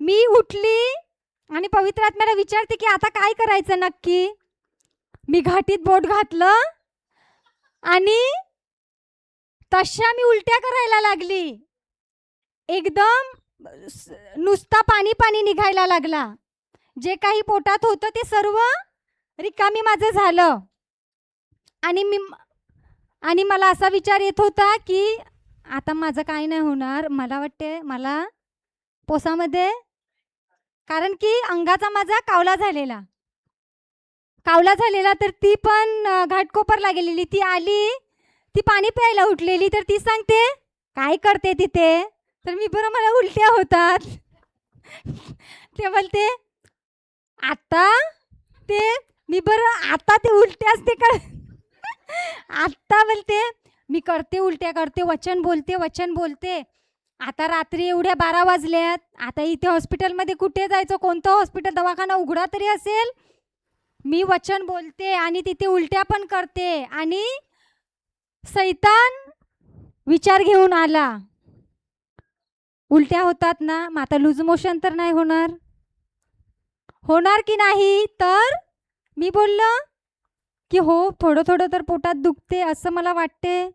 मी उठली आणि पवित्र आत्म्याला विचारते की आता काय करायचं नक्की. मी घाटीत बोट घातलं, आणि तशा मी उलट्या करायला लागली. एकदम नुसता पाणी निघायला लागला. जे काही पोटात होतं ते सर्व रिकामी माझं झालं. आणि मला असा विचार येत होता की आता माझं काही नाही होणार. मला वाटते मला पोसामध्ये, कारण की अंगाचा माझा कावला झालेला तर ती पण घाटकोपरला गेलेली. ती आली, ती पाणी प्यायला उठलेली, तर ती सांगते काय करते तिथे. तर मी बरं मला उलट्या होतात. ते बोलते आता ते मी बरं आता ते उलट्या असते का आत्ता बोलते मी करते उलट्या करते, वचन बोलते. आता रात्री एवढ्या 12 वाजल्यात, आता इथे हॉस्पिटलमध्ये कुठे जायचं, कोणतं हॉस्पिटल दवाखाना उघडा तरी असेल. मी वचन बोलते आणि तिथे उलट्या पण करते. आणि सैतान विचार घेऊन आला, उलट्या होतात ना, मग आता लूज मोशन तर नाही होणार की नाही. तर मी बोललं की हो, थोडं थोडं तर पोटात दुखते, असं मला वाटते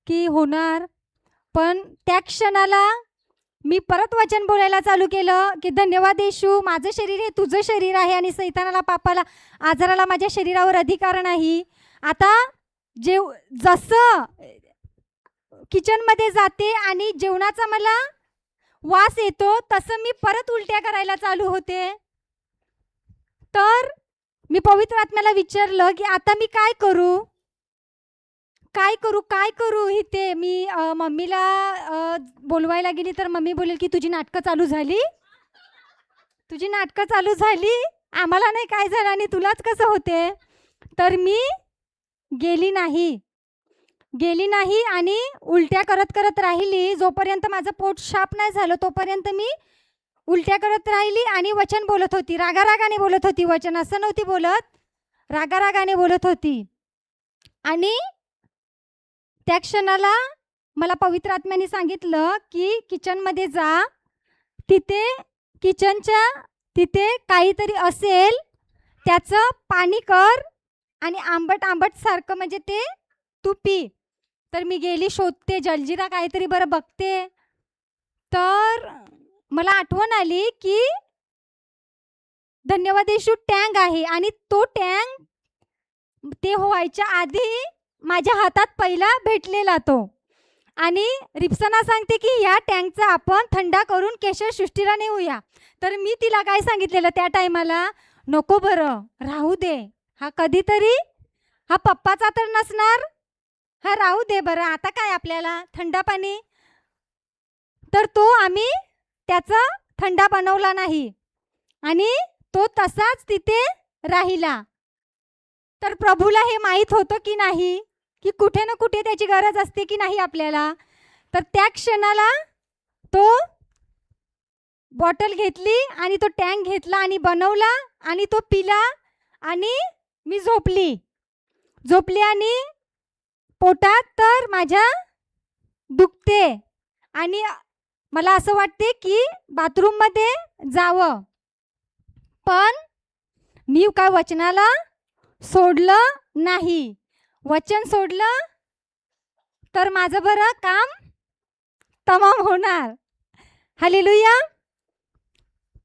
की होणार. पण त्या क्षणाला मी परत वचन बोलायला चालू केलं की धन्यवाद येशू, माझं शरीर हे तुझं शरीर आहे आणि सैतानाला, पापाला, आजाराला माझ्या शरीरावर अधिकार नाही. आता जसं किचनमध्ये जाते आणि जेवणाचा मला वास येतो, तसं मी परत उलट्या करायला चालू होते. तर मी पवित्र आत्म्याला विचारलं की आता मी काय करू. इथे मी मम्मीला बोलवायला गेली, तर मम्मी बोलेल की तुझी नाटकं चालू झाली, आम्हाला नाही काय झालं आणि तुलाच कसं होते. तर मी गेली नाही आणि उलट्या करत राहिली. जोपर्यंत माझं पोट साफ नाही झालं तोपर्यंत मी उलट्या करत राहिली आणि वचन बोलत होती. रागारागाने बोलत होती, वचन असं नव्हती बोलत, रागारागाने बोलत होती. आणि त्या क्षणाला मला पवित्र आत्म्याने सांगितलं की किचनमध्ये जा, किचनच्या तिथे काहीतरी असेल, त्याचं पाणी कर आणि आंबट सारखं म्हणजे ते तू पी. तर मी गेली, शोधते, जलजिरा काहीतरी बरं बघते. तर मला आठवण आली की धन्यवाद येशू टँक आहे आणि तो टँक ते व्हायच्या आधी माझ्या हातात पहिला भेटलेला तो. आणि रिप्सना सांगते की या टँकचा आपण थंडा करून केशर सृष्टीला नेऊया. तर मी तिला काय सांगितलेलं त्या टायमाला, नको बरं, राहू दे, हा कधीतरी, हा पप्पाचा तर नसणार, हा राहू दे बरं, आता काय आपल्याला थंडा पाणी. तर तो आम्ही त्याचा थंडा बनवला नाही आणि तो तसाच तिथे राहिला. तर प्रभूला हे माहीत होतं की नाही की कुठे ना कुठे त्याची गरज असते की नाही आपल्याला. तर त्या क्षणाला तो बॉटल घेतली आणि तो टँक घेतला आणि बनवला आणि तो पिला आणि मी झोपली आणि पोटात तर माझ्या दुखते आणि मला असं वाटते की बाथरूममध्ये जावं. पण मी काय वचनाला सोडलं नाही. वचन सोडलं तर माझं बरं काम तमाम होणार. हालेलुया.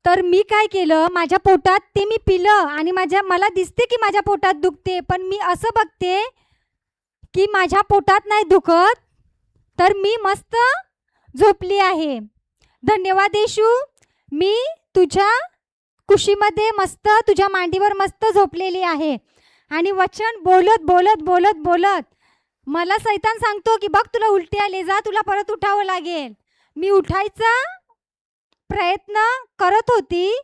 तर मी काय केलं, माझ्या पोटात ते मी पिलं आणि मला दिसते की माझ्या पोटात दुखते, पण मी असं बघते की माझ्या पोटात नाही दुखत, तर मी मस्त झोपली आहे. धन्यवाद येशू, मी तुझ्या कुशीमध्ये मस्त, तुझ्या मांडीवर मस्त झोपलेली आहे. आणि वचन बोलत मला सैतान सांगतो की बघ तुला उलटी आले, जा, तुला परत उठावं लागेल. मी उठायचा प्रयत्न करत होती,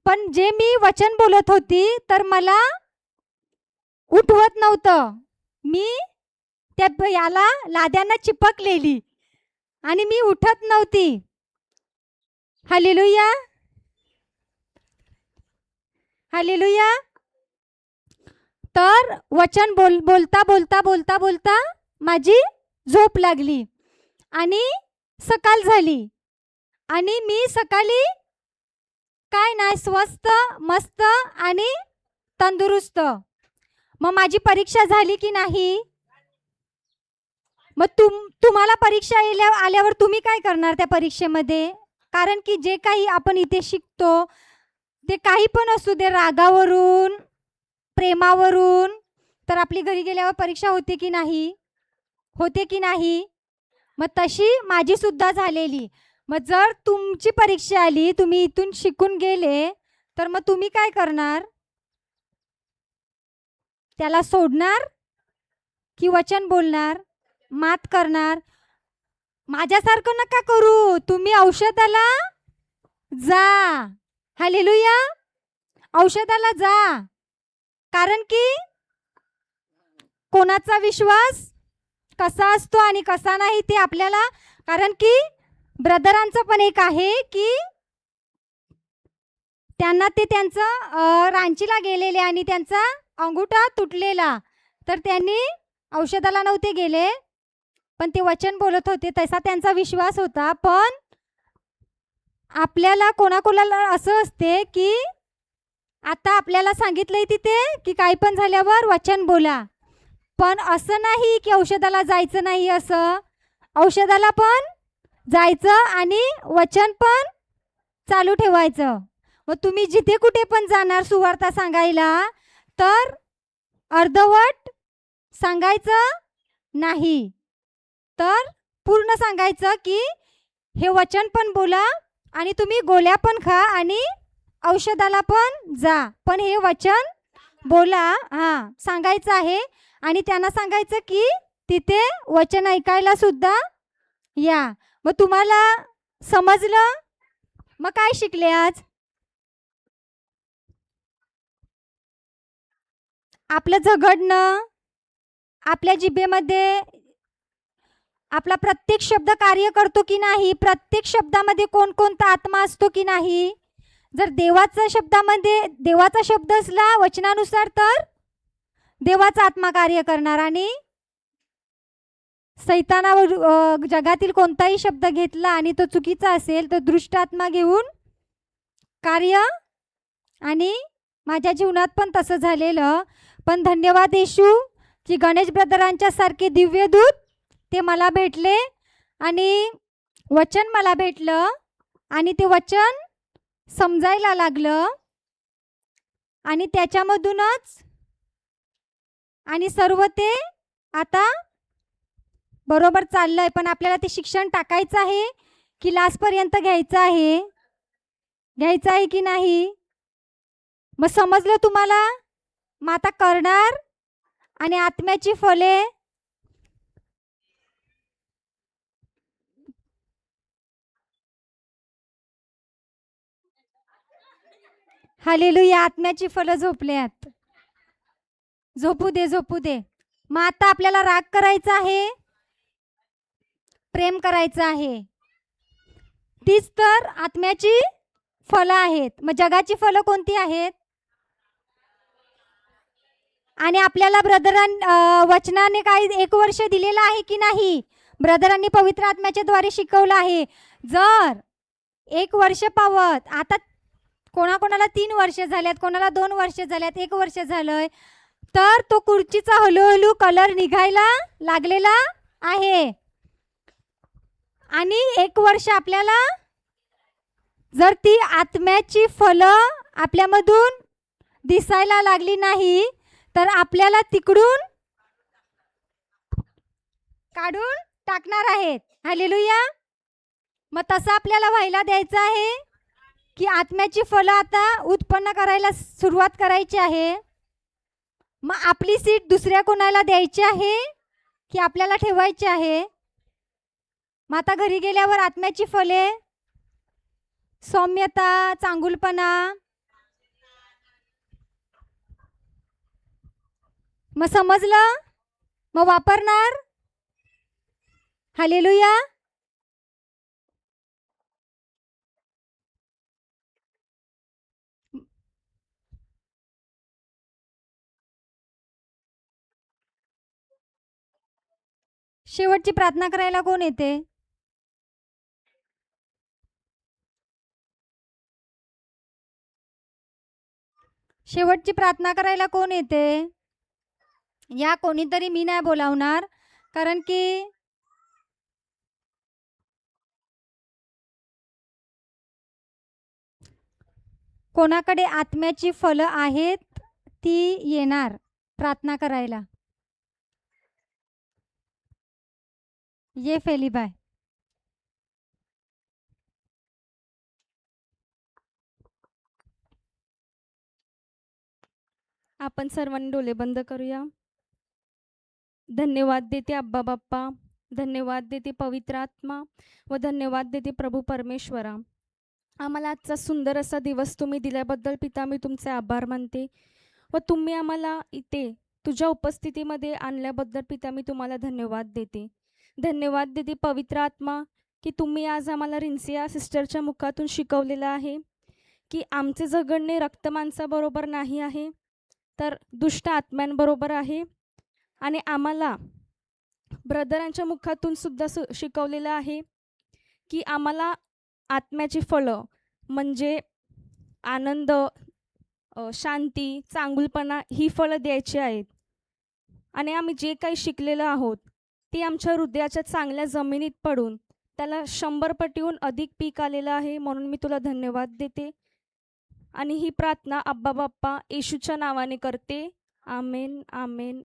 पण जे मी वचन बोलत होती तर मला उठवत नव्हतं. मी त्या याला लाद्यांना चिपकलेली आणि मी उठत नव्हती. Hallelujah, hallelujah. तर वचन बोलता माझी झोप लागली आणि सकाळ झाली आणि मी सकाळी काय नाही, स्वस्थ, मस्त आणि तंदुरुस्त. मग माझी परीक्षा झाली की नाही. मग तुम्हाला परीक्षा आल्यावर तुम्ही काय करणार त्या परीक्षेमध्ये. कारण की जे काही आपण इथे शिकतो, ते काही पण असू दे, रागावरून, प्रेमावरून, तर आपली घरी गेल्यावर परीक्षा होते की नाही? होते की नाही? मग तशी माझी सुद्धा झालेली. मग जर तुमची परीक्षा आली, तुम्ही इथून शिकून गेले, तर मग तुम्ही काय करणार? त्याला सोडणार की वचन बोलणार, मात करणार? माझ्यासारखं नका करू. तुम्ही औषधाला जा. हालेलुया. औषधाला जा. कारण की कोणाचा विश्वास कसा असतो आणि कसा नाही ते आपल्याला, कारण की ब्रदरांचं पण एक आहे की त्यांना ते त्यांचं रांचीला गेलेले आणि त्यांचा अंगुठा तुटलेला, तर त्यांनी औषधाला नव्हते गेले, पण ते वचन बोलत होते, तसा त्यांचा विश्वास होता. पण आपल्याला कोणाकोणाला असं असते की आता आपल्याला सांगितलंय तिथे की काही पण झाल्यावर वचन बोला, पण असं नाही की औषधाला जायचं नाही. असं औषधाला पण जायचं आणि वचन पण चालू ठेवायचं. मग तुम्ही जिथे कुठे पण जाणार सुवार्ता सांगायला, तर अर्धवट सांगायचं नाही, तर पूर्ण सांगायचं की हे वचन पण बोला आणि तुम्ही गोळ्या पण खा आणि औषधाला पण जा, पण हे वचन बोला. हां, सांगायचं आहे. आणि त्यांना सांगायचं की तिथे वचन ऐकायला सुद्धा या. मग तुम्हाला समजलं? मग काय शिकले आज? आपलं झगडणं, आपल्या जिभेमध्ये आपला प्रत्येक शब्द कार्य करतो की नाही? प्रत्येक शब्दामध्ये कोणकोणता आत्मा असतो की नाही? जर देवाच्या शब्दामध्ये देवाचा शब्द असला वचनानुसार, तर देवाचा आत्मा कार्य करणार. आणि सैतानावर जगातील कोणताही शब्द घेतला आणि तो चुकीचा असेल, तर दुष्ट आत्मा घेऊन कार्य. आणि माझ्या जीवनात पण तसं झालेलं. पण धन्यवाद येशू की गणेश ब्रदरांच्या सारखे दिव्य दूत ते मला भेटले आणि वचन मला भेटलं आणि ते वचन समजायला लागलं आणि त्याच्यामधूनच आणि सर्व ते आता बरोबर चाललंय. पण आपल्याला ते शिक्षण टाकायचं आहे की लास्टपर्यंत घ्यायचं आहे? घ्यायचं आहे की नाही? मग समजलं तुम्हाला? मग आता करणार आणि आत्म्याची फले. हालेलुया. आत्म्याची फलं झोपल्यात. झोपू दे, झोपू दे. मग आता आपल्याला राग करायचा आहे, प्रेम करायचं आहे. तीच तर आत्म्याची फलं आहेत. मग जगाची फलं कोणती आहेत? आणि आपल्याला वचनाने काही 1 वर्ष दिलेलं आहे की नाही? ब्रदरांनी पवित्र आत्म्याच्या द्वारे शिकवलं आहे. जर 1 वर्ष पावत, आता कोणाकोणाला 3 वर्ष झाल्यात, कोणाला 2 वर्ष झाल्यात, 1 वर्ष झालंय, तर तो खुर्चीचा हळूहळू कलर निघायला लागलेला आहे. आणि 1 वर्ष आपल्याला जर ती आत्म्याची फलं आपल्यामधून दिसायला लागली नाही, तर आपल्याला तिकडून काढून टाकणार आहेत. हालेलुया. मग तसं आपल्याला व्हायला द्यायचं आहे की आत्म्याची फलं आता उत्पन्न करायला सुरुवात करायची आहे. मग आपली सीट दुसऱ्या कोणाला द्यायची आहे की आपल्याला ठेवायची आहे? मग आता घरी गेल्यावर आत्म्याची फले, सौम्यता, चांगुलपणा, मग समजलं? मग वापरणार. हालेलुया. शेवटची प्रार्थना करायला कोण येते? शेवटची प्रार्थना करायला कोण येते? या कोणीतरी, मी नाही बोलावणार, कारण की कोणाकडे आत्म्याची फलं आहेत ती येणार प्रार्थना करायला. ये फेलीबाय. आपण सर्वांनी डोळे बंद करूया. धन्यवाद देते अब्बा बाप्पा, धन्यवाद देते पवित्र आत्मा व धन्यवाद देते प्रभू परमेश्वरा. आम्हाला आजचा सुंदर असा दिवस तुम्ही दिल्याबद्दल पिता मी तुमचे आभार मानते व तुम्ही आम्हाला इथे तुझ्या उपस्थितीमध्ये आणल्याबद्दल पिता मी तुम्हाला धन्यवाद देते. धन्यवाद देते पवित्र आत्मा की तुम्ही आज आम्हाला रिन्सिया सिस्टरच्या मुखातून शिकवलेलं आहे की आमचे जगणे रक्त माणसाबरोबर नाही आहे तर दुष्ट आत्म्यांबरोबर आहे. आणि आम्हाला ब्रदरांच्या मुखातून सुद्धा शिकवलेलं आहे की आम्हाला आत्म्याची फळं म्हणजे आनंद, शांती, चांगुलपणा ही फळं द्यायची आहेत. आणि आम्ही जे काही शिकलेलो आहोत ते आमच्या हृदयाच्या चांगल्या जमिनीत पडून त्याला 100 पटीहून अधिक पीक आलेलं आहे. म्हणून मी तुला धन्यवाद देते आणि ही प्रार्थना अब्बा बाप्पा येशूच्या नावाने करते. आमेन, आमेन.